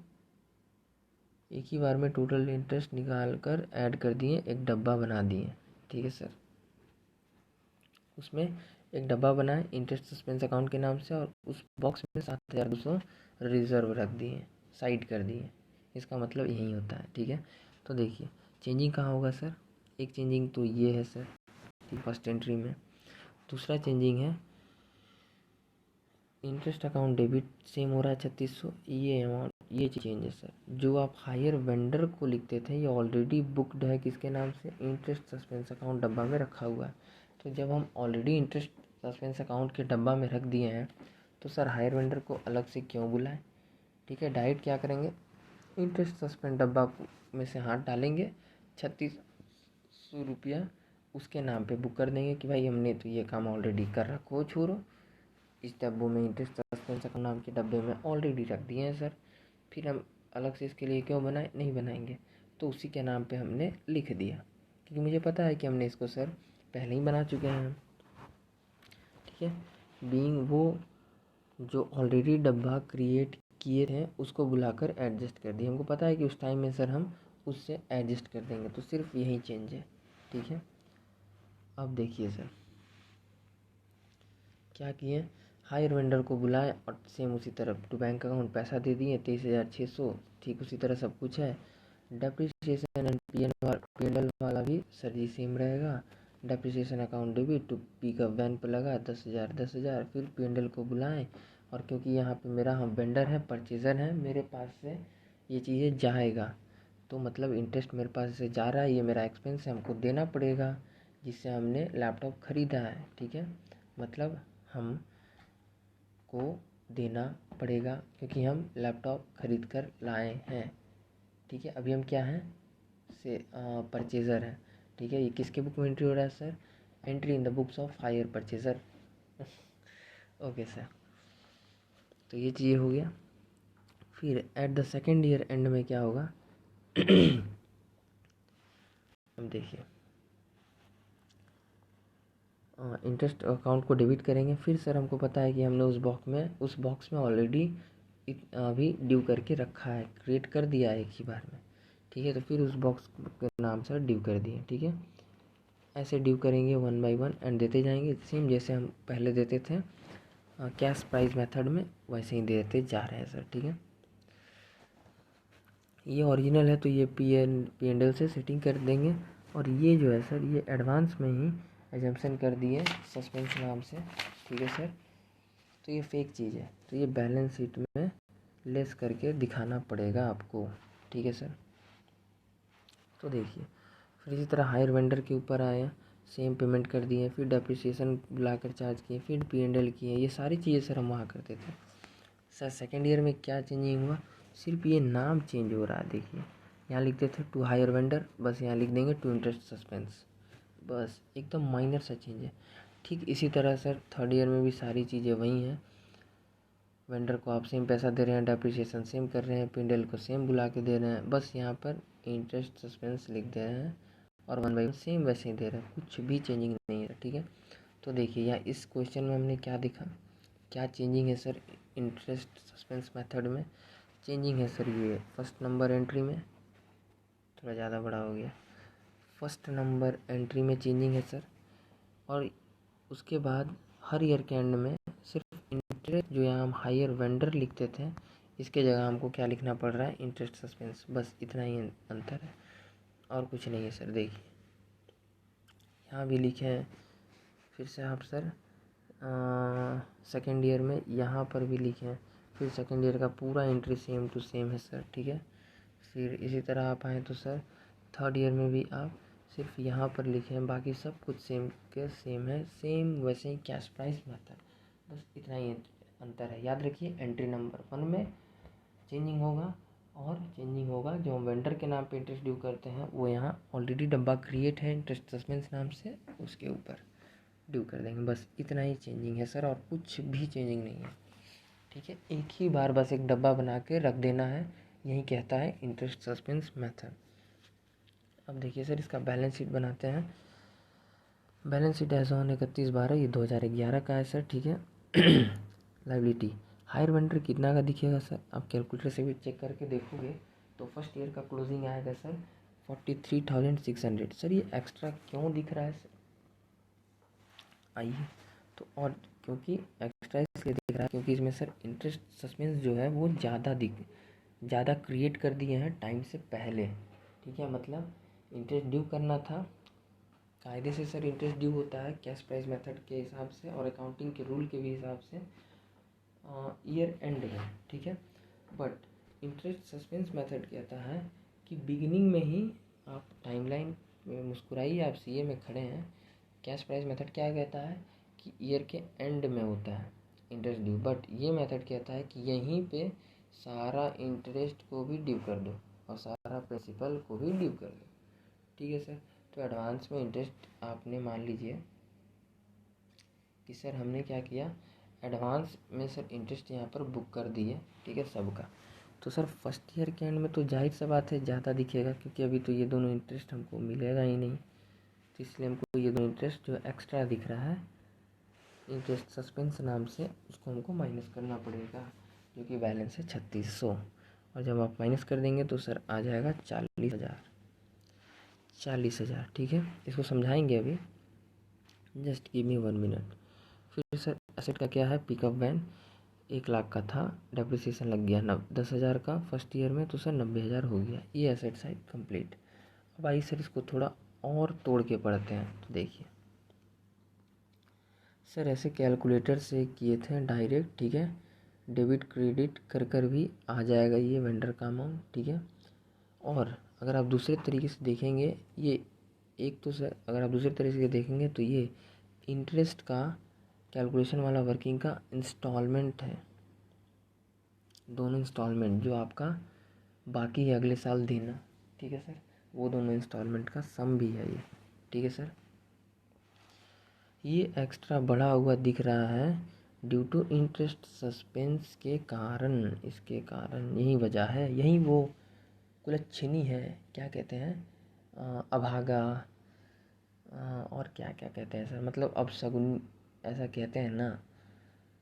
एक ही बार में टोटल इंटरेस्ट निकाल कर ऐड कर दिए, एक डब्बा बना दिए। ठीक है सर, उसमें एक डब्बा बनाए इंटरेस्ट सस्पेंस अकाउंट के नाम से, और उस बॉक्स में 7,200 रिजर्व रख दिए, साइड कर दिए। इसका मतलब यही होता है। ठीक है, तो देखिए चेंजिंग कहाँ होगा सर, एक चेंजिंग तो ये है सर फर्स्ट एंट्री में, दूसरा चेंजिंग है इंटरेस्ट अकाउंट डेबिट सेम हो रहा है 3600, ये अमाउंट ये चेंज है सर। जो आप हायर वेंडर को लिखते थे ये ऑलरेडी बुकड है किसके नाम से, इंटरेस्ट सस्पेंस अकाउंट डब्बा में रखा हुआ है। तो जब हम ऑलरेडी इंटरेस्ट सस्पेंस अकाउंट के डब्बा में रख दिए हैं, तो सर हायर वेंडर को अलग से क्यों बुलाएं। ठीक है, डायरेक्ट क्या करेंगे, इंटरेस्ट सस्पेंड डब्बा में से हाथ डालेंगे, 3600 रुपया उसके नाम पे बुक कर देंगे कि भाई हमने तो ये काम ऑलरेडी कर रखा हो छोरो, इस डब्बों में इंटरेस्ट सस्पेंस अकाउंट नाम के डब्बे में ऑलरेडी रख दिए हैं सर, फिर हम अलग से इसके लिए क्यों बनाए, नहीं बनाएंगे। तो उसी के नाम पे हमने लिख दिया, क्योंकि मुझे पता है कि हमने इसको सर पहले ही बना चुके हैं हम, ठीक है। बीइंग वो जो ऑलरेडी डब्बा क्रिएट किए थे उसको बुलाकर एडजस्ट कर दिए, हमको पता है कि उस टाइम में सर हम उससे एडजस्ट कर देंगे, तो सिर्फ यही चेंज है, ठीक है। अब देखिए सर क्या किए, हायर वेंडर को बुलाए और सेम उसी तरह टू बैंक अकाउंट पैसा दे दिए 23,600, ठीक उसी तरह सब कुछ है। डेप्रिसिएशन एंड पी&एल वाला भी सर जी सेम रहेगा, depreciation account debit to pickup van पर लगा 10,000, फिर पी&एल को बुलाएं, और क्योंकि यहाँ पे मेरा हम वेंडर है, परचेज़र है, मेरे पास से ये चीज़ें जाएगा, तो मतलब इंटरेस्ट मेरे पास से जा रहा है, ये मेरा एक्सपेंस है, हमको देना पड़ेगा, जिससे हमने लैपटॉप ख़रीदा है, ठीक है। मतलब हम को देना पड़ेगा क्योंकि हम लैपटॉप ख़रीद कर लाए हैं, ठीक है। अभी हम क्या हैं से परचेज़र हैं, ठीक है। ये किसके बुक में एंट्री हो रहा है sir, entry in the books of hire purchaser okay sir, तो ये चीज़ हो गया। फिर at the second year end में क्या होगा हम देखिए इंटरेस्ट अकाउंट को डेबिट करेंगे, फिर सर हमको पता है कि हमने उस बॉक्स में ऑलरेडी अभी ड्यू करके रखा है, क्रिएट कर दिया है एक ही बार में, ठीक है। तो फिर उस बॉक्स के नाम सर ड्यू कर दिए, ठीक है। ऐसे ड्यू करेंगे 1 बाय 1 एंड देते जाएंगे, सेम जैसे हम पहले देते थे कैश प्राइस मेथड में, वैसे ही देते जा रहे हैं सर, ठीक है। ये ओरिजिनल है तो ये पी एंड एल से सेटिंग कर देंगे, और ये जो है सर ये एडवांस में ही एजम्पशन कर दिए सस्पेंस नाम से, ठीक है सर। तो ये फेक चीज़ है, तो ये बैलेंस शीट में लेस करके दिखाना पड़ेगा आपको, ठीक है सर। तो देखिए फिर इसी तरह हायर वेंडर के ऊपर आए, सेम पेमेंट कर दिए, फिर डेप्रिसिएशन बुलाकर चार्ज किए, फिर पी&एल किए, ये सारी चीज़ें सर हम वहाँ करते थे। सर सेकेंड ईयर में क्या चेंजिंग हुआ, सिर्फ ये नाम चेंज हो रहा है, देखिए यहाँ लिखते थे टू हायर वेंडर, बस यहाँ लिख देंगे टू इंटरेस्ट सस्पेंस, बस एकदम माइनर सा चेंज है। ठीक इसी तरह सर थर्ड ईयर में भी सारी चीज़ें वही हैं, वेंडर को आप सेम पैसा दे रहे हैं, डेप्रिसिएशन सेम कर रहे हैं, पी&एल को सेम बुला के दे रहे हैं, बस यहाँ पर इंटरेस्ट सस्पेंस लिख दे रहे हैं, और 1 बाय 1 सेम वैसे ही दे रहे हैं, कुछ भी चेंजिंग नहीं है, ठीक है। तो देखिए यहाँ इस क्वेश्चन में हमने क्या देखा, क्या चेंजिंग है सर इंटरेस्ट सस्पेंस मेथड में, चेंजिंग है सर ये फर्स्ट नंबर एंट्री में, थोड़ा ज़्यादा बड़ा हो गया, फर्स्ट नंबर एंट्री में चेंजिंग है सर, और उसके बाद हर ईयर के एंड में सिर्फ इंटरेस्ट जो यहाँ हम हायर वेंडर लिखते थे इसके जगह हमको क्या लिखना पड़ रहा है, इंटरेस्ट सस्पेंस, बस इतना ही अंतर है और कुछ नहीं है सर। देखिए यहाँ भी लिखे हैं, फिर से आप सर सेकेंड ईयर में यहाँ पर भी लिखे हैं, फिर सेकेंड ईयर का पूरा एंट्री सेम टू सेम है सर, ठीक है। फिर इसी तरह आप आएँ तो सर थर्ड ईयर में भी आप सिर्फ यहाँ पर लिखे हैं, बाकी सब कुछ सेम के सेम है, सेम वैसे ही कैश प्राइस मेथड, बस इतना ही अंतर है। याद रखिए एंट्री नंबर 1 में चेंजिंग होगा, और चेंजिंग होगा जो हम वेंडर के नाम पे इंटरेस्ट ड्यू करते हैं वो यहाँ ऑलरेडी डब्बा क्रिएट है इंटरेस्ट सस्पेंस नाम से, उसके ऊपर ड्यू कर देंगे, बस इतना ही चेंजिंग है सर, और कुछ भी चेंजिंग नहीं है, ठीक है। एक ही बार बस एक डब्बा बना के रख देना है, यही कहता है इंटरेस्ट सस्पेंस मेथड। अब देखिए सर इसका बैलेंस शीट बनाते हैं, बैलेंस शीट ऐसा ऑन 31/12 ये 2011 का है सर, ठीक है। लाइबिलिटी हायर वेंडर कितना का दिखेगा सर, आप कैलकुलेटर से भी चेक करके देखोगे तो फर्स्ट ईयर का क्लोजिंग आएगा सर 43,600, सर ये एक्स्ट्रा क्यों दिख रहा है सर, आइए तो, और क्योंकि एक्स्ट्रा इसलिए दिख रहा है क्योंकि इसमें सर इंटरेस्ट सस्पेंस जो है वो ज़्यादा क्रिएट कर दिए हैं टाइम से पहले, ठीक है। मतलब इंटरेस्ट ड्यू करना था, कायदे से सर इंटरेस्ट ड्यू होता है कैश प्राइस मेथड के हिसाब से और अकाउंटिंग के रूल के भी हिसाब से ईयर एंड में, ठीक है। बट इंटरेस्ट सस्पेंस मेथड कहता है कि बिगिनिंग में ही आप टाइमलाइन में मुस्कुराइए, आप सीए में खड़े हैं, कैश प्राइस मेथड क्या कहता है कि ईयर के एंड में होता है इंटरेस्ट ड्यू, बट ये मेथड कहता है कि यहीं पे सारा इंटरेस्ट को भी ड्यू कर दो और सारा प्रिंसिपल को भी ड्यू कर दो। ठीक है सर। तो एडवांस में इंटरेस्ट आपने मान लीजिए कि सर हमने क्या किया, एडवांस में सर इंटरेस्ट यहाँ पर बुक कर दिए। ठीक है, सबका। तो सर फर्स्ट ईयर के एंड में तो जाहिर सा बात है ज़्यादा दिखेगा, क्योंकि अभी तो ये दोनों इंटरेस्ट हमको मिलेगा ही नहीं। तो इसलिए हमको ये दोनों इंटरेस्ट जो एक्स्ट्रा दिख रहा है इंटरेस्ट सस्पेंस नाम से, उसको हमको माइनस करना पड़ेगा, जो कि बैलेंस है 3600। और जब आप माइनस कर देंगे तो सर आ जाएगा 40,000। ठीक है, इसको समझाएंगे अभी, जस्ट गिव मी 1 मिनट। फिर सर एसेट का क्या है, पिकअप वैन 1 लाख का था, डेप्रिसिएशन लग गया 10,000 का फर्स्ट ईयर में, तो सर 90,000 हो गया। ये एसेट साइड कंप्लीट। अब आइए सर इसको थोड़ा और तोड़ के पढ़ते हैं। तो देखिए सर, ऐसे कैलकुलेटर से किए थे डायरेक्ट। ठीक है, डेबिट क्रेडिट कर भी आ जाएगा ये वेंडर का अमाउंट। ठीक है, और अगर आप दूसरे तरीके से देखेंगे, ये एक तो सर अगर आप दूसरे तरीके से देखेंगे तो ये इंटरेस्ट का कैलकुलेशन वाला वर्किंग का इंस्टॉलमेंट है। दोनों इंस्टॉलमेंट जो आपका बाकी है अगले साल देना। ठीक है सर, वो दोनों इंस्टॉलमेंट का सम भी है ये। ठीक है सर, ये एक्स्ट्रा बढ़ा हुआ दिख रहा है ड्यू टू इंटरेस्ट सस्पेंस के कारण। इसके कारण यही वजह है, यही वो कुलच्छनी है, क्या कहते हैं, अभागा, और क्या क्या कहते हैं सर, मतलब अपशगुन ऐसा कहते हैं ना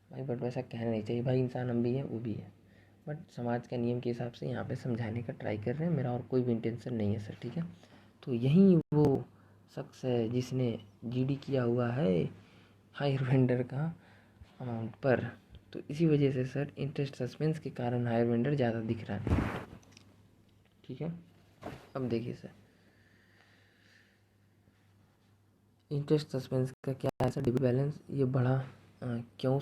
भाई। बट वैसा कहना नहीं चाहिए भाई, इंसान हम भी है वो भी है, बट समाज के नियम के हिसाब से यहाँ पे समझाने का ट्राई कर रहे हैं। मेरा और कोई भी इंटेंशन नहीं है सर। ठीक है, तो यही वो शख्स है जिसने जीडी किया हुआ है हायर वेंडर का अमाउंट पर। तो इसी वजह से सर इंटरेस्ट सस्पेंस के कारण हायर वेंडर ज़्यादा दिख रहा है। ठीक है, अब देखिए सर, इंटरेस्ट सस्पेंस का क्या है सर, डेबिट बैलेंस ये बढ़ा क्यों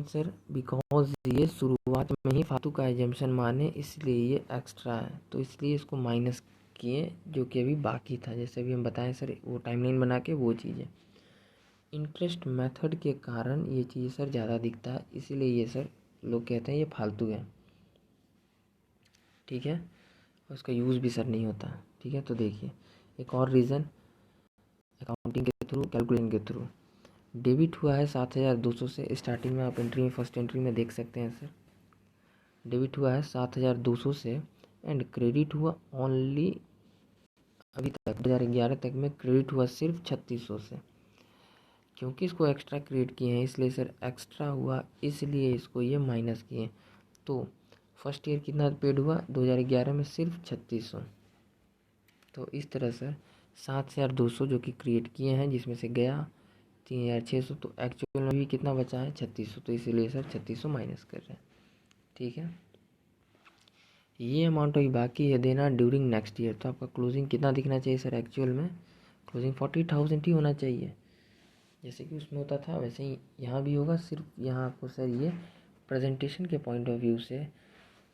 सर, बिकॉज ये शुरुआत में ही फालतू का एजम्पशन माने, इसलिए ये एक्स्ट्रा है। तो इसलिए इसको माइनस किए, जो कि अभी बाकी था। जैसे अभी हम बताएं सर, वो टाइमलाइन बना के वो चीज़ें इंटरेस्ट मेथड के कारण ये चीज़ सर ज़्यादा दिखता है, इसीलिए ये सर लोग कहते हैं ये फालतू है। ठीक है, और उसका यूज़ भी सर नहीं होता। ठीक है, तो देखिए एक और रीज़न, अकाउंटिंग के थ्रू, कैलकुलेशन के थ्रू डेबिट हुआ है 7,200 से। स्टार्टिंग में आप एंट्री में, फर्स्ट एंट्री में देख सकते हैं सर, डेबिट हुआ है 7,200 से एंड क्रेडिट हुआ ओनली, अभी तक 2011 तक में क्रेडिट हुआ सिर्फ 3600 से। क्योंकि इसको एक्स्ट्रा क्रिएट किए हैं इसलिए सर एक्स्ट्रा हुआ, इसलिए इसको ये माइनस किए। तो फर्स्ट ईयर कितना पेड हुआ 2011 में, सिर्फ 3600। तो इस तरह सर 7,200 जो कि क्रिएट किए हैं, जिसमें से गया 3,600, तो एक्चुअल में भी कितना बचा है 3600। तो इसीलिए सर 3600 माइनस कर रहे हैं। ठीक है, ये अमाउंट अभी बाकी है देना ड्यूरिंग नेक्स्ट ईयर। तो आपका क्लोजिंग कितना दिखना चाहिए सर, एक्चुअल में क्लोजिंग 40,000 ही होना चाहिए, जैसे कि उसमें होता था वैसे ही यहाँ भी होगा। सिर्फ यहाँ आपको सर ये प्रेजेंटेशन के पॉइंट ऑफ व्यू से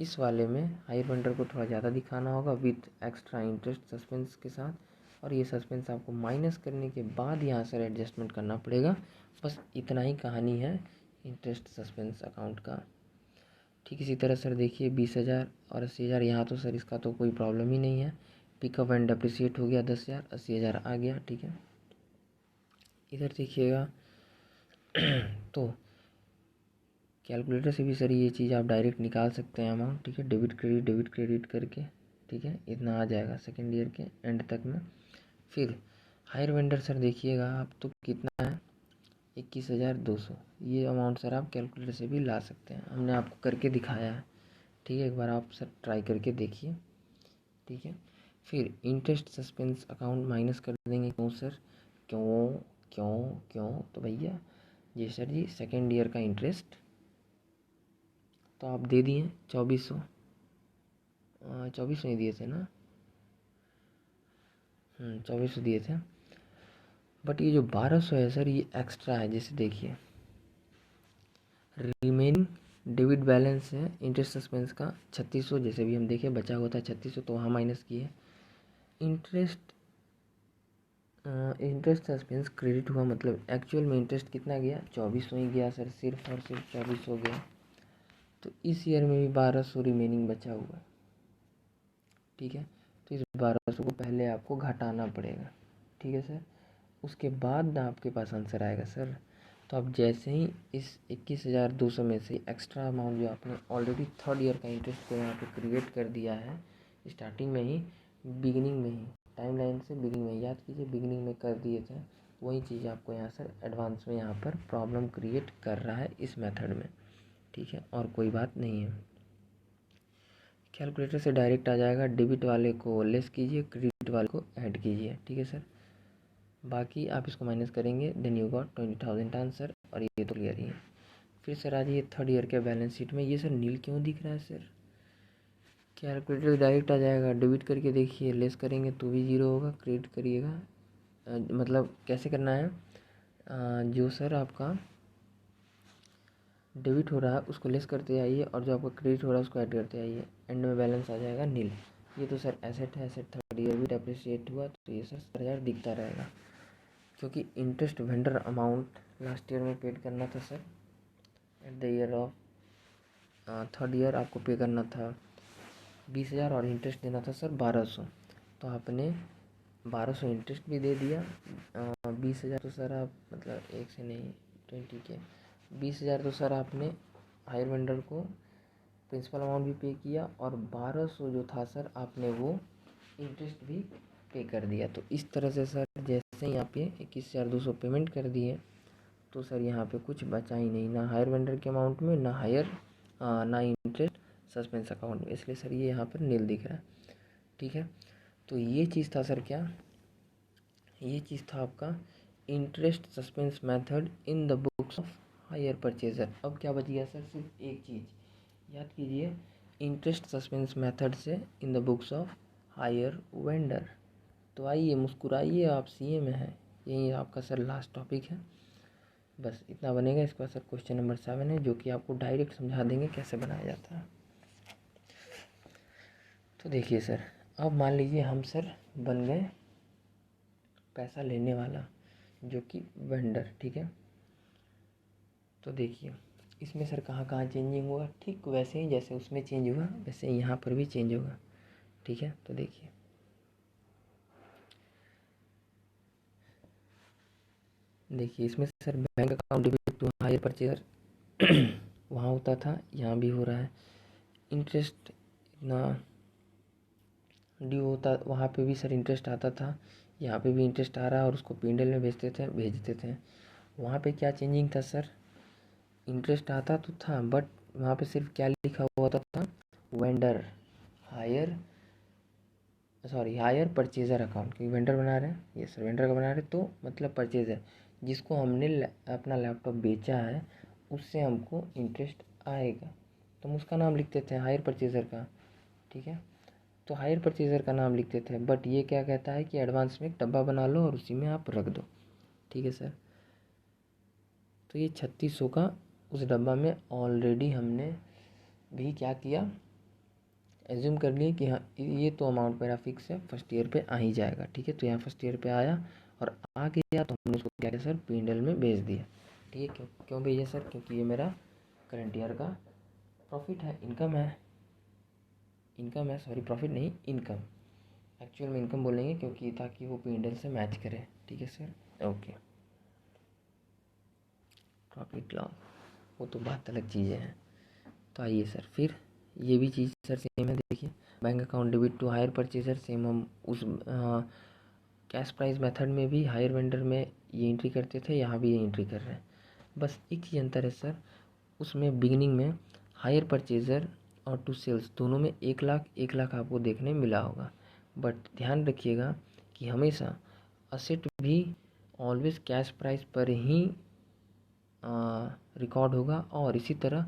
इस वाले में हायर वेंडर को थोड़ा ज़्यादा दिखाना होगा विथ एक्स्ट्रा इंटरेस्ट सस्पेंस के साथ, और ये सस्पेंस आपको माइनस करने के बाद यहाँ सर एडजस्टमेंट करना पड़ेगा। बस इतना ही कहानी है इंटरेस्ट सस्पेंस अकाउंट का। ठीक इसी तरह सर देखिए 20,000 और 80,000, यहाँ तो सर इसका तो कोई प्रॉब्लम ही नहीं है। पिकअप एंड डेप्रिसिएट हो गया 10,000, 80,000 आ गया। ठीक है, इधर देखिएगा तो कैलकुलेटर से भी सर ये चीज़ आप डायरेक्ट निकाल सकते हैं अमाउंट। ठीक है, डेबिट क्रेडिट करके। ठीक है, इतना आ जाएगा सेकेंड ईयर के एंड तक में। फिर हायर वेंडर सर देखिएगा आप, तो कितना है 21,200। ये अमाउंट सर आप कैलकुलेटर से भी ला सकते हैं, हमने आपको करके दिखाया है। ठीक है, एक बार आप सर ट्राई करके देखिए। ठीक है, फिर इंटरेस्ट सस्पेंस अकाउंट माइनस कर देंगे। क्यों सर, क्यों क्यों क्यों, तो भैया जी सर जी सेकेंड ईयर का इंटरेस्ट तो आप दे दिए 2400, 2400 नहीं दिए थे ना, 2400 दिए थे। बट ये जो 1200 है सर ये एक्स्ट्रा है। जैसे देखिए रिमेनिंग डेबिट बैलेंस है इंटरेस्ट सस्पेंस का 3600, जैसे भी हम देखें बचा हुआ था 3600, तो वहाँ माइनस किए। इंटरेस्ट इंटरेस्ट सस्पेंस क्रेडिट हुआ, मतलब एक्चुअल में इंटरेस्ट कितना गया, 2400 ही गया सर, सिर्फ और सिर्फ 2400 गया। तो इस ईयर में भी 1200 रिमेनिंग बचा हुआ है, ठीक है। तो इस 1200 को पहले आपको घटाना पड़ेगा, ठीक है सर। उसके बाद आपके पास आंसर आएगा सर। तो आप जैसे ही इस 21,200 में से एक्स्ट्रा अमाउंट जो आपने ऑलरेडी थर्ड ईयर का इंटरेस्ट को यहाँ पे क्रिएट कर दिया है, स्टार्टिंग में ही, बिगिनिंग में ही, टाइम लाइन से बिगिनिंग में, याद कीजिए बिगिनिंग में कर दिए थे, वही चीज़ आपको यहाँ सर एडवांस में यहाँ पर प्रॉब्लम क्रिएट कर रहा है इस मेथड में, ठीक है, और कोई बात नहीं है। कैलकुलेटर से डायरेक्ट आ जाएगा, डेबिट वाले को लेस कीजिए, क्रेडिट वाले को ऐड कीजिए, ठीक है सर। बाकी आप इसको माइनस करेंगे, देन यू गॉट 20,000 आंसर, और ये तो क्लियर ही है। फिर सर आ जाइए थर्ड ईयर के बैलेंस शीट में। ये सर नील क्यों दिख रहा है सर? कैलकुलेटर डायरेक्ट आ जाएगा, डेबिट करके देखिए, लेस करेंगे तो भी जीरो होगा, क्रेडिट करिएगा, मतलब कैसे करना है, जो सर आपका डेबिट हो रहा है उसको लेस करते आइए, और जो आपका क्रेडिट हो रहा है उसको ऐड करते आइए, एंड में बैलेंस आ जाएगा नील। ये तो सर एसेट है, एसेट थर्ड ईयर भी डेप्रिशिएट हुआ, तो ये सर 70,000 दिखता रहेगा, क्योंकि interest vendor amount last year में पेड करना था sir, at the year of third year आपको पे करना था 20,000, और इंटरेस्ट देना था सर 1200। तो आपने 1200 इंटरेस्ट भी दे दिया, 20,000 तो सर आप, मतलब एक से नहीं 20 के 20,000 तो सर आपने हायर वेंडर को प्रिंसिपल अमाउंट भी पे किया, और 1200 जो था सर आपने वो इंटरेस्ट भी पे कर दिया। तो इस तरह से सर जैसे ही यहाँ पे 21,200 पेमेंट कर दिए, तो सर यहाँ पे कुछ बचा ही नहीं, ना हायर वेंडर के अमाउंट में, ना इंटरेस्ट सस्पेंस अकाउंट में, इसलिए सर ये यहाँ पर नील दिख रहा है, ठीक है। तो ये चीज़ था सर क्या, ये चीज़ था आपका interest suspense method in the books of hire purchaser. अब क्या बच गया सर, सिर्फ एक चीज़ याद कीजिए, इंटरेस्ट सस्पेंस मेथड से इन the books of hire vendor. तो आइए मुस्कुराइए, आप सीए में हैं, यही आपका सर लास्ट टॉपिक है, बस इतना बनेगा। इसके बाद सर क्वेश्चन नंबर 7 है, जो कि आपको डायरेक्ट समझा देंगे कैसे बनाया जाता है। तो देखिए सर, अब मान लीजिए हम सर बन गए पैसा लेने वाला, जो कि वेंडर, ठीक है। तो देखिए इसमें सर कहाँ कहाँ चेंजिंग होगा, ठीक वैसे ही जैसे उसमें चेंज हुआ वैसे यहाँ पर भी चेंज होगा, ठीक है। तो देखिए इसमें sir bank account debit to hire purchaser वहाँ होता था, यहाँ भी हो रहा है। इंटरेस्ट इतना ड्यू होता, वहाँ पे भी सर इंटरेस्ट आता था, यहाँ पे भी इंटरेस्ट आ रहा है, और उसको पिंडल में भेजते थे। वहाँ पे क्या चेंजिंग था सर, इंटरेस्ट आता तो था, बट वहाँ पे सिर्फ क्या लिखा हुआ होता था, वेंडर हायर परचेज़र अकाउंट, क्योंकि वेंडर बना रहे हैं, ये सर वेंडर का बना रहे, तो मतलब परचेज़र जिसको हमने अपना लैपटॉप बेचा है उससे हमको इंटरेस्ट आएगा, तो हम उसका नाम लिखते थे हायर परचेज़र का, ठीक है। तो हायर परचेज़र का नाम लिखते थे, बट ये क्या कहता है कि एडवांस में एक डब्बा बना लो और उसी में आप रख दो, ठीक है सर। तो ये 3600 का उस डब्बा में ऑलरेडी हमने भी क्या किया, एज्यूम कर लिए कि हाँ ये तो अमाउंट मेरा फिक्स है, फर्स्ट ईयर पे आ ही जाएगा, ठीक है। तो यहाँ फर्स्ट ईयर पे आया, और आ गया तो हमने उसको क्या किया सर, P&L में भेज दिया, ठीक है। क्यों भेजा सर, क्योंकि ये मेरा करंट ईयर का प्रॉफिट है, इनकम है, सॉरी प्रॉफिट नहीं, इनकम, एक्चुअल में इनकम बोलेंगे, क्योंकि ताकि वो P&L से मैच करे, ठीक है सर। ओके, प्रॉफिट लॉस वो तो बात अलग चीज़ें हैं। तो आइए सर, फिर ये भी चीज़ सर सेम है, देखिए bank account debit to hire purchaser, same हम उस कैश प्राइस मेथड में भी हायर वेंडर में ये एंट्री करते थे, यहाँ भी ये एंट्री कर रहे हैं, बस एक चीज़ अंतर है सर, उसमें बिगिनिंग में हायर परचेजर और टू सेल्स दोनों में 1 लाख आपको देखने मिला होगा, बट ध्यान रखिएगा कि हमेशा असेट भी ऑलवेज कैश प्राइस पर ही रिकॉर्ड होगा, और इसी तरह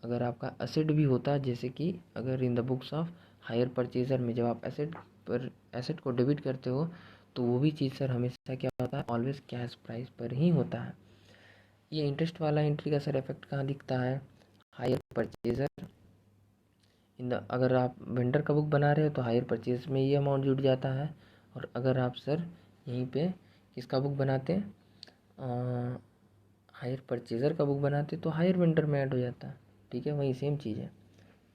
अगर आपका एसेट भी होता है, जैसे कि अगर in the books of hire purchaser में जब आप एसेट को डेबिट करते हो, तो वो भी चीज़ सर हमेशा क्या होता है, ऑलवेज कैश प्राइस पर ही होता है। ये इंटरेस्ट वाला एंट्री का सर इफेक्ट कहाँ दिखता है, हायर परचेजर इन द, अगर आप वेंडर का बुक बना रहे हो तो हायर परचेज में ये अमाउंट जुड़ जाता है, और अगर आप सर यहीं पे किसका बुक बनाते हैं, हायर परचेज़र का बुक बनाते तो हायर वेंडर में ऐड हो जाता है। ठीक है, वही सेम चीज़ है।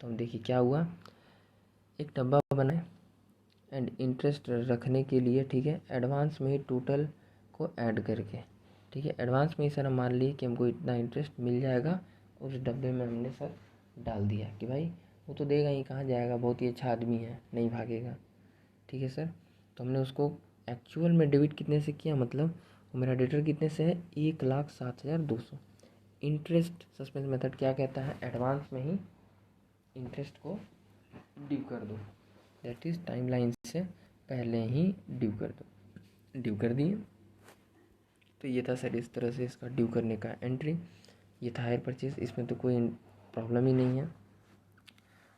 तो हम देखिए क्या हुआ, एक डब्बा बनाए एंड इंटरेस्ट रखने के लिए, ठीक है, एडवांस में ही टोटल को ऐड करके, ठीक है, एडवांस में ही सर हम मान लिए कि हमको इतना इंटरेस्ट मिल जाएगा, उस डब्बे में हमने सर डाल दिया कि भाई वो तो देगा ही, कहाँ जाएगा, बहुत ही अच्छा आदमी है, नहीं भागेगा। ठीक है सर, तो हमने उसको एक्चुअल में डेबिट कितने से किया, मतलब वो मेरा डेटर कितने से है, 1,07,200। इंटरेस्ट सस्पेंस मेथड क्या कहता है, एडवांस में ही इंटरेस्ट को ड्यू कर दो, दैट इज़ टाइमलाइन से पहले ही ड्यू कर दो, ड्यू कर दिए। तो ये था सर इस तरह से इसका ड्यू करने का एंट्री। ये था हायर परचेज, इसमें तो कोई प्रॉब्लम ही नहीं है।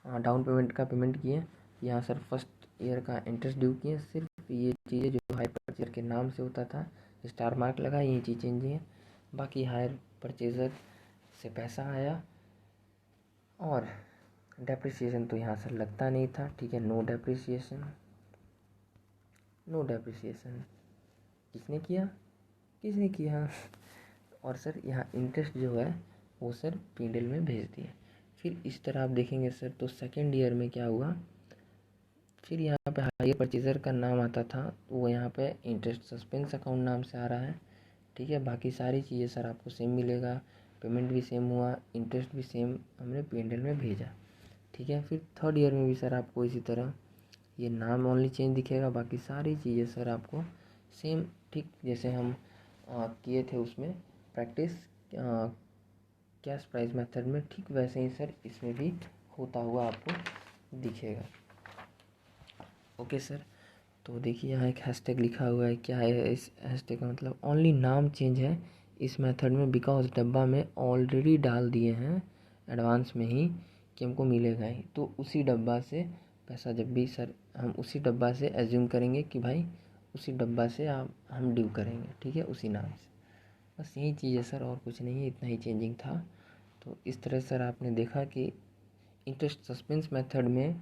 डाउन पेमेंट का पेमेंट किए, यहाँ सर फर्स्ट ईयर का इंटरेस्ट ड्यू किए। सिर्फ ये चीज़ें जो हायर परचेजर के नाम से होता था, स्टार मार्क लगा, ये चीज़ चेंज है। बाकी हायर परचेजर से पैसा आया और डेप्रिसिएशन तो यहाँ सर लगता नहीं था। ठीक है, नो डेप्रिसिएशन, नो डेप्रिसिएशन किसने किया, किसने किया। और सर यहाँ इंटरेस्ट जो है वो सर P&L में भेज दिए। फिर इस तरह आप देखेंगे सर, तो सेकेंड ईयर में क्या हुआ, फिर यहाँ पे हायर परचेज़र का नाम आता था, वो यहाँ पे इंटरेस्ट सस्पेंस अकाउंट नाम से आ रहा है। ठीक है, बाकी सारी चीज़ें सर आपको सेम मिलेगा, पेमेंट भी सेम हुआ, इंटरेस्ट भी सेम हमने P&L में भेजा। ठीक है, फिर थर्ड ईयर में भी सर आपको इसी तरह ये नाम ओनली चेंज दिखेगा, बाकी सारी चीज़ें सर आपको सेम, ठीक जैसे हम किए थे उसमें प्रैक्टिस कैश प्राइस मेथड में, ठीक वैसे ही सर इसमें भी होता हुआ आपको दिखेगा। ओके सर, तो देखिए यहाँ एक हैशटैग लिखा हुआ है, क्या है इस हैशटैग का मतलब, ओनली नाम चेंज है इस मेथड में बिकॉज डब्बा में ऑलरेडी डाल दिए हैं एडवांस में ही कि हमको मिलेगा ही, तो उसी डब्बा से पैसा जब भी सर हम उसी डब्बा से एज्यूम करेंगे कि भाई उसी डब्बा से आप हम ड्यू करेंगे। ठीक है, उसी नाम से, बस यही चीज़ है सर, और कुछ नहीं है, इतना ही चेंजिंग था। तो इस तरह सर आपने देखा कि इंटरेस्ट सस्पेंस मेथड में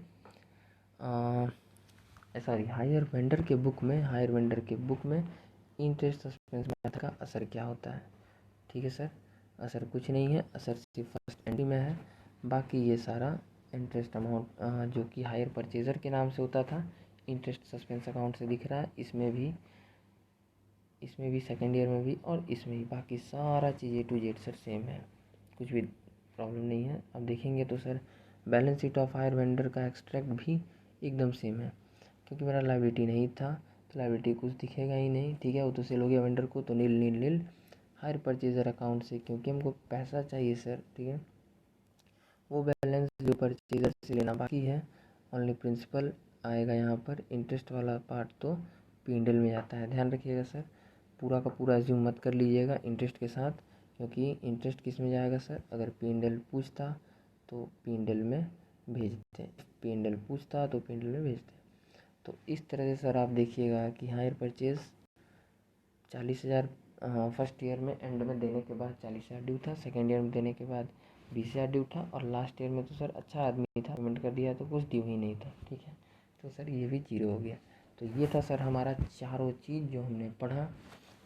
सॉरी हायर वेंडर के बुक में इंटरेस्ट सस्पेंस मेथड का असर क्या होता है। ठीक है सर, असर कुछ नहीं है, असर सिर्फ फर्स्ट एंट्री में है। बाकी ये सारा इंटरेस्ट अमाउंट जो कि हायर परचेज़र के नाम से होता था, इंटरेस्ट सस्पेंस अकाउंट से दिख रहा है, इसमें भी सेकेंड ईयर में भी और इसमें भी, बाकी सारा चीज़ A to Z sir same है, कुछ भी प्रॉब्लम नहीं है। अब देखेंगे तो sir balance sheet of hire vendor का एक्सट्रैक्ट भी एकदम सेम है, क्योंकि मेरा लायबिलिटी नहीं था तो लायबिलिटी कुछ दिखेगा ही नहीं। ठीक है, वो तो सेल हो गया वेंडर को, तो नील नील नील हायर परचेज़र अकाउंट से, क्योंकि हमको पैसा चाहिए सर। ठीक है, वो बैलेंस जो परचेज़र से लेना बाकी है, ओनली प्रिंसिपल आएगा यहाँ पर, इंटरेस्ट वाला पार्ट तो P&L में जाता है। ध्यान रखिएगा सर, पूरा का पूरा एज्यूम मत कर लीजिएगा इंटरेस्ट के साथ, क्योंकि इंटरेस्ट किस में जाएगा सर, अगर P&L पूछता तो P&L में भेजते, P&L पूछता तो P&L में भेजते। तो इस तरह से सर आप देखिएगा कि हायर परचेज़ 40,000 फर्स्ट ईयर में एंड में देने के बाद 40,000 ड्यू था, सेकेंड ईयर में देने के बाद 20,000 ड्यू था, और लास्ट ईयर में तो सर अच्छा आदमी था, पेमेंट कर दिया तो कुछ ड्यू ही नहीं था। ठीक है, तो सर ये भी जीरो हो गया। तो ये था सर हमारा चारों चीज़ जो हमने पढ़ा।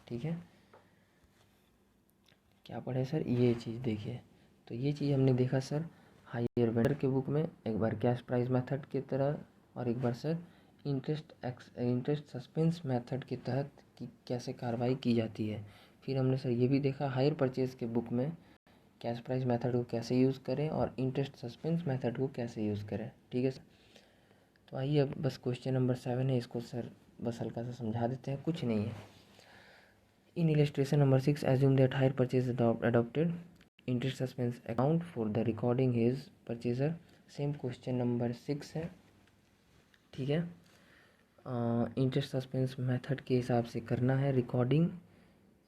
ठीक है, क्या पढ़े सर, ये चीज़ देखिए, तो ये चीज़ हमने देखा सर हायर वेंडर के बुक में, एक बार कैश प्राइस मेथड की तरह, और एक बार सर इंटरेस्ट सस्पेंस मेथड के तहत कि कैसे कार्रवाई की जाती है। फिर हमने सर ये भी देखा हायर परचेज़ के बुक में कैश प्राइस मेथड को कैसे यूज़ करें और इंटरेस्ट सस्पेंस मेथड को कैसे यूज़ करें। ठीक है सर, तो आइए अब बस क्वेश्चन नंबर 7 है, इसको सर बस हल्का सा समझा देते हैं, कुछ नहीं है। In illustration number 6, assume that hire purchase adopted interest suspense account for the recording his purchaser. Same question number 6 है। ठीक है, इंटरेस्ट सस्पेंस मेथड के हिसाब से करना है recording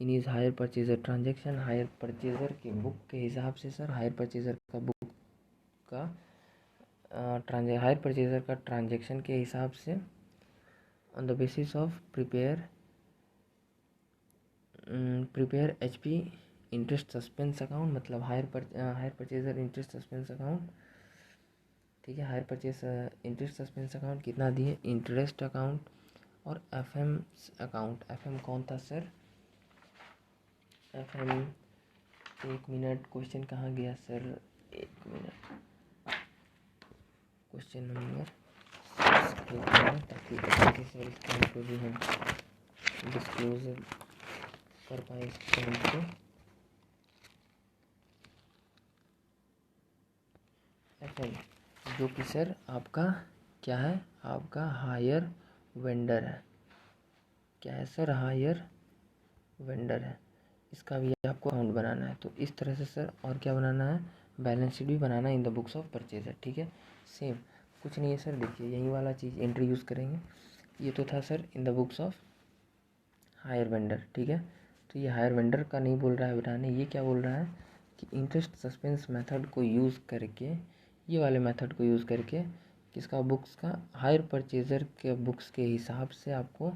in is hire purchaser transaction, hire purchaser के बुक के हिसाब से सर, हायर परचेजर का बुक का हायर परचेजर का ट्रांजेक्शन के हिसाब से, on the basis of prepare HP interest suspense account, मतलब hire purchaser interest suspense account. ठीक है, hire purchase interest suspense account कितना दिए, इंटरेस्ट अकाउंट और FM अकाउंट, FM कौन था सर? FM, एक मिनट, क्वेश्चन कहाँ गया सर? एक मिनट, क्वेश्चन नंबर ताकि अच्छे से सर इस पॉइंट को भी हम डिस्क्लोज कर पाए इस पॉइंट को। FM जो कि सर आपका क्या है? आपका हायर वेंडर है। क्या है सर? हायर वेंडर है। इसका भी आपको अकाउंट बनाना है। तो इस तरह से सर और क्या बनाना है? बैलेंस शीट भी बनाना है इन द बुक्स ऑफ परचेज है। ठीक है, सेम कुछ नहीं है सर। देखिए यही वाला चीज़ एंट्री यूज़ करेंगे। ये तो था sir in the books of hire vendor. ठीक है, तो ये हायर वेंडर का नहीं बोल रहा है बनाने, ये क्या बोल रहा है कि इंटरेस्ट सस्पेंस मेथड को यूज़ करके, ये वाले मेथड को यूज़ करके किसका? बुक्स का, हायर परचेजर के बुक्स के हिसाब से आपको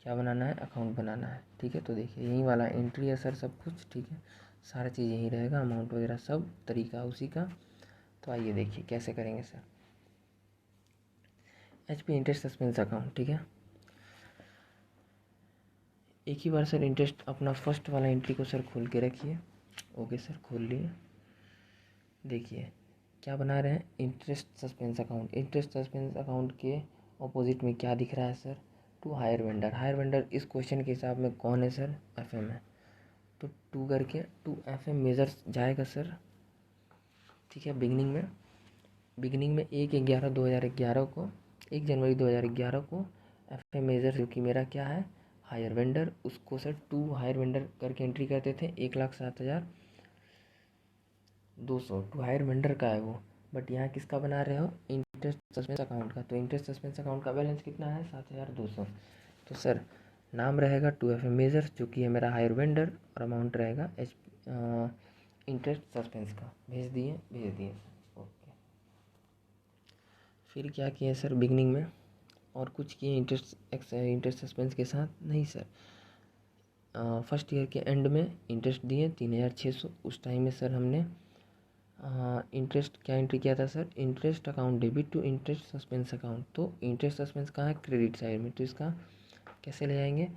क्या बनाना है? अकाउंट बनाना है। ठीक है, तो देखिए यही वाला एंट्री है सर सब कुछ। ठीक है, सारा चीज़ यही रहेगा, अमाउंट वगैरह सब तरीका उसी का। तो आइए देखिए कैसे करेंगे sir. HP interest suspense account. ठीक है, एक ही बार सर इंटरेस्ट अपना फर्स्ट वाला एंट्री को सर खोल के रखिए। ओके सर, खोल लिए। देखिए क्या बना रहे हैं? Interest suspense account. Interest suspense account के ऑपोजिट में क्या दिख रहा है sir? To hire vendor. Hire vendor इस क्वेश्चन के हिसाब में कौन है सर? FM है। तो टू करके टू FM मेजर जाएगा सर। ठीक है, बिगिनिंग में 1/11/2011 को, 1 जनवरी 2011 को FM मेजर जो कि मेरा क्या है? हायर वेंडर, उसको सर टू हायर वेंडर करके एंट्री करते थे। 1,07,200 टू हायर वेंडर का है वो। बट यहाँ किसका बना रहे हो? इंटरेस्ट सस्पेंस अकाउंट का। तो इंटरेस्ट सस्पेंस अकाउंट का बैलेंस कितना है? 7,200। तो सर नाम रहेगा 2FM मेजर जो कि है मेरा हायर वेंडर, और अमाउंट रहेगा इंटरेस्ट सस्पेंस का। भेज दिए सर। ओके, फिर क्या किए सर बिगनिंग में? और कुछ किए इंटरेस्ट सस्पेंस के साथ? नहीं सर। फर्स्ट ईयर के एंड में इंटरेस्ट दिए 3,600। उस टाइम में सर हमने इंटरेस्ट क्या एंट्री किया था sir? Interest account debit to interest suspense account. तो इंटरेस्ट सस्पेंस कहाँ है? क्रेडिट साइड में। तो इसका कैसे ले जाएंगे?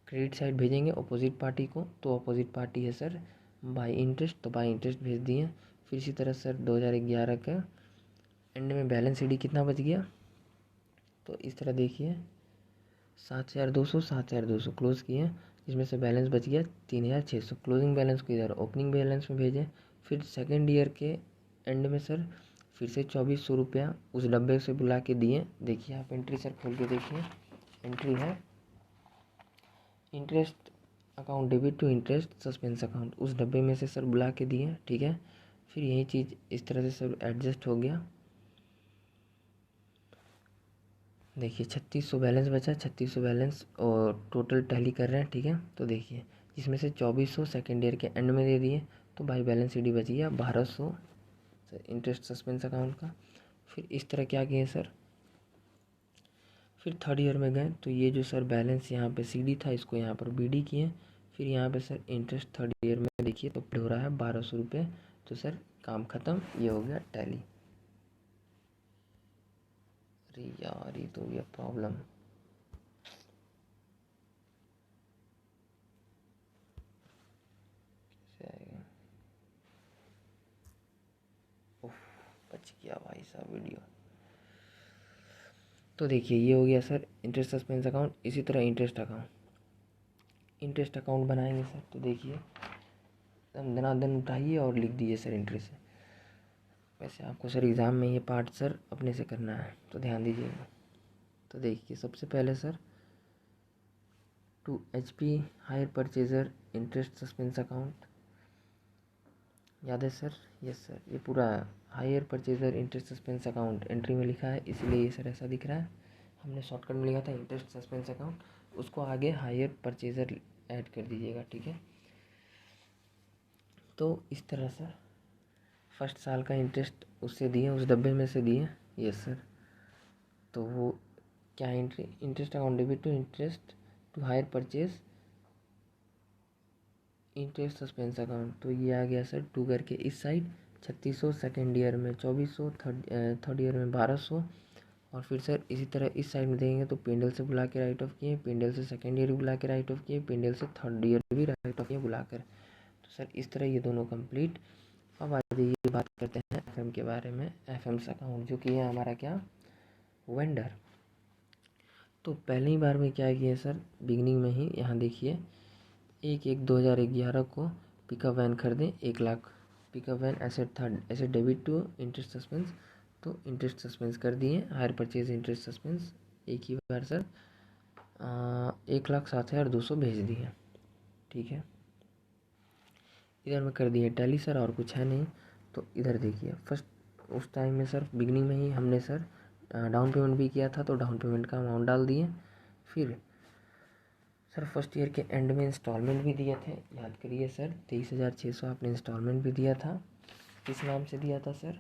क्रेडिट साइड भेजेंगे अपोजिट पार्टी को। तो अपोजिट पार्टी है सर बाई इंटरेस्ट, तो बाई इंटरेस्ट भेज दिए। फिर इसी तरह सर 2011 का एंड में बैलेंस डी कितना बच गया? तो इस तरह देखिए 7,200 क्लोज किए, जिसमें से बैलेंस बच गया 3,600। क्लोजिंग बैलेंस को इधर ओपनिंग बैलेंस में भेजें। फिर सेकेंड ईयर के एंड में सर फिर से 2,400 रुपया उस डब्बे से बुला के दिए। देखिए आप एंट्री सर खोल के देखिए, एंट्री है interest account debit to interest suspense account, उस डब्बे में से सर बुला के दिए। ठीक है, फिर यही चीज़ इस तरह से सब एडजस्ट हो गया। देखिए 3,600 बैलेंस बचा, 3,600 बैलेंस और टोटल टैली कर रहे हैं। ठीक है, तो देखिए जिसमें से 2,400 सेकेंड ईयर के एंड में दे दिए, तो बाई बैलेंस डी बच गया 1,200 इंटरेस्ट सस्पेंस अकाउंट का। फिर इस तरह क्या किए सर? फिर थर्ड ईयर में गए, तो ये जो सर बैलेंस यहाँ पे CD था, इसको यहाँ पर BD किए। फिर यहाँ पे सर इंटरेस्ट थर्ड ईयर में देखिए तो पे हो रहा है 1,200 रुपये। तो सर काम ख़त्म, ये हो गया टैली। अरे यार ये तो हो गया प्रॉब्लम। बच गया भाई साहब वीडियो। तो देखिए ये हो गया सर इंटरेस्ट सस्पेंस अकाउंट। इसी तरह इंटरेस्ट अकाउंट बनाएंगे सर। तो देखिए हम धनाधन उठाइए और लिख दीजिए सर एंट्री से। वैसे आपको सर एग्ज़ाम में ये पार्ट सर अपने से करना है, तो ध्यान दीजिएगा। तो देखिए सबसे पहले sir to HP hire purchaser interest suspense account, याद है सर? यस सर, ये पूरा hire purchaser interest suspense account entry में लिखा है, इसलिए ये सर ऐसा दिख रहा है। हमने शॉर्टकट में लिखा था इंटरेस्ट सस्पेंस अकाउंट, उसको आगे हायर परचेजर ऐड कर दीजिएगा। ठीक है, तो इस तरह सर फर्स्ट साल का इंटरेस्ट उससे दिए, उस डब्बे में से दिए। यस सर, तो वो क्या entry? Interest account debit to interest to hire purchase interest suspense account. तो ये आ गया सर टू करके इस साइड 3,600 सेकेंड ईयर में 2,400, थर्ड ईयर में 1,200 और फिर सर इसी तरह इस साइड में देखेंगे तो पेंडल से बुला के राइट ऑफ किए, पेंडल से सेकेंड ईयर बुला के राइट ऑफ किए, पेंडल से थर्ड ईयर भी राइट ऑफ किए बुलाकर। तो सर इस तरह ये दोनों कंप्लीट। अब आ जाइए बात करते हैं एफएम के बारे में। एफएम्स अकाउंट जो कि है हमारा क्या, वेंडर। तो पहली बार में क्या किया सर, बिगनिंग में ही यहाँ देखिए 1/1/2011 को पिकअप वैन खरीदें 1 लाख, पिकअप वैन एसेट था, asset debit to interest suspense, तो इंटरेस्ट सस्पेंस कर दिए, हायर परचेज इंटरेस्ट सस्पेंस एक ही बार सर 1,07,200 भेज दिए। ठीक है, इधर में कर दिए टैली सर, और कुछ है नहीं। तो इधर देखिए फर्स्ट उस टाइम में सर बिगनिंग में ही हमने सर डाउन पेमेंट भी किया था, तो डाउन पेमेंट का अमाउंट डाल दिए। फिर सर फर्स्ट ईयर के एंड में इंस्टॉलमेंट भी दिए थे, याद करिए सर 23,600 आपने इंस्टॉलमेंट भी दिया था। किस नाम से दिया था sir,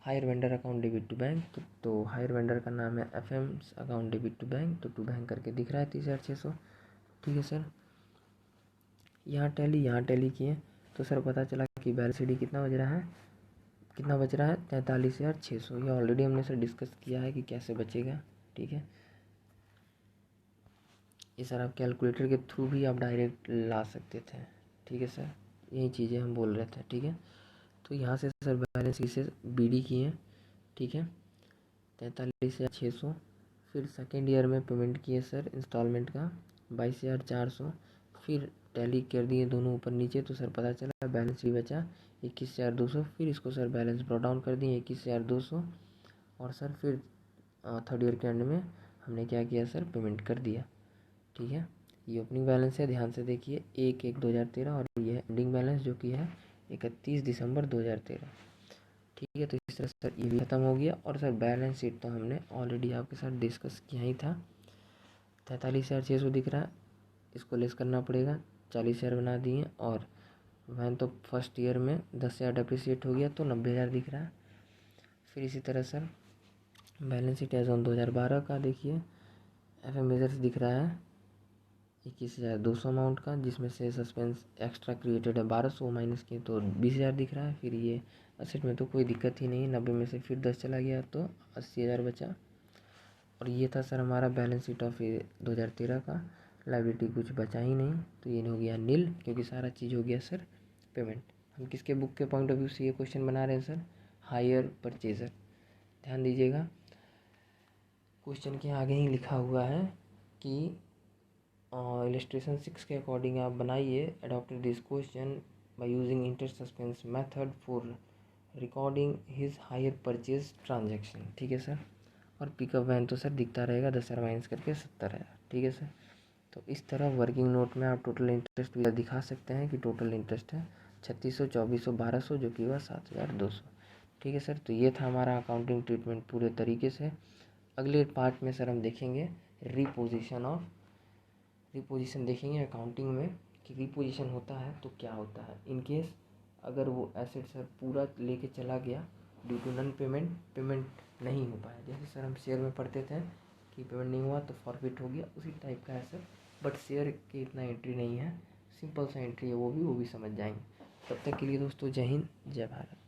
hire vendor account debit to bank. तो हायर वेंडर का नाम है FMS account debit to bank, तो टू बैंक करके दिख रहा है 30,600। ठीक है सर, यहाँ टैली किए तो सर पता चला कि बैलेंस शीट कितना बच रहा है, 43,600। ये ऑलरेडी हमने सर डिस्कस किया है कि कैसे बचेगा। ठीक है, ये सर आप कैलकुलेटर के थ्रू भी आप डायरेक्ट ला सकते थे। ठीक है सर, यही चीज़ें हम बोल रहे थे। ठीक है, तो यहाँ से सर बैलेंस शीट से बीडी किए। ठीक है, 43,600। फिर सेकेंड ईयर में पेमेंट किए सर इंस्टॉलमेंट का 22,400। फिर टैली कर दिए दोनों ऊपर नीचे, तो सर पता चला बैलेंस भी बचा 21,200। फिर इसको सर बैलेंस ब्रॉट डाउन कर दिए 21,200। और सर फिर थर्ड ईयर के एंड में हमने क्या किया सर, पेमेंट कर दिया। ठीक है, ये ओपनिंग बैलेंस है, ध्यान से देखिए 1/1/2013, और ये एंडिंग बैलेंस जो कि है 31 दिसंबर 2013। ठीक है, तो इस तरह से सर ये भी खत्म हो गया। और सर बैलेंस शीट तो हमने ऑलरेडी आपके साथ डिस्कस किया ही था। 43,600 दिख रहा है, इसको लेस करना पड़ेगा, 40,000 बना दिए। और वैन तो फर्स्ट ईयर में 10,000 डेप्रिसिएट हो गया, तो 90,000 दिख रहा है। फिर इसी तरह sir balance sheet as on 2012 का देखिए, एफएम मेजर्स दिख रहा है 21,200 अमाउंट का, जिसमें से सस्पेंस एक्स्ट्रा क्रिएटेड है 1200 माइनस के, तो 20,000 दिख रहा है। फिर ये असेट में तो कोई दिक्कत ही नहीं, 90 में से फिर 10 चला गया तो 80,000 बचा। और ये था सर हमारा बैलेंस शीट ऑफ 2013 का। लाइबिलिटी कुछ बचा ही नहीं, तो ये हो गया नील, क्योंकि सारा चीज़ हो गया सर पेमेंट। हम किसके बुक के पॉइंट ऑफ व्यू से ये क्वेश्चन बना रहे हैं सर, हायर परचेजर। ध्यान दीजिएगा, क्वेश्चन के आगे ही लिखा हुआ है कि इलस्ट्रेशन 6 के अकॉर्डिंग आप बनाइए, adopted this question by using interest suspense method for recording his hire purchase transaction. ठीक है सर, और पिकअप वैन तो सर दिखता रहेगा 10,000 माइनस करके 70,000। ठीक है सर, तो इस तरह वर्किंग नोट में आप टोटल इंटरेस्ट भी दिखा सकते हैं कि टोटल इंटरेस्ट है 3,600, 2,400, 1,200, जो कि हुआ 7,200। ठीक है सर, तो ये था हमारा अकाउंटिंग ट्रीटमेंट पूरे तरीके से। अगले पार्ट में सर हम देखेंगे रिपोजिशन देखेंगे अकाउंटिंग में कि रिपोजिशन होता है तो क्या होता है इन केस अगर वो एसेट सर पूरा लेके चला गया ड्यू टू नन पेमेंट नहीं हो पाया। जैसे सर हम शेयर में पढ़ते थे कि पेमेंट नहीं हुआ तो फॉरफिट हो गया, उसी टाइप का है सर, बट शेयर की इतना एंट्री नहीं है, सिंपल सा एंट्री है, वो भी समझ जाएंगे। तब तक के लिए दोस्तों जय हिंद, जय भारत।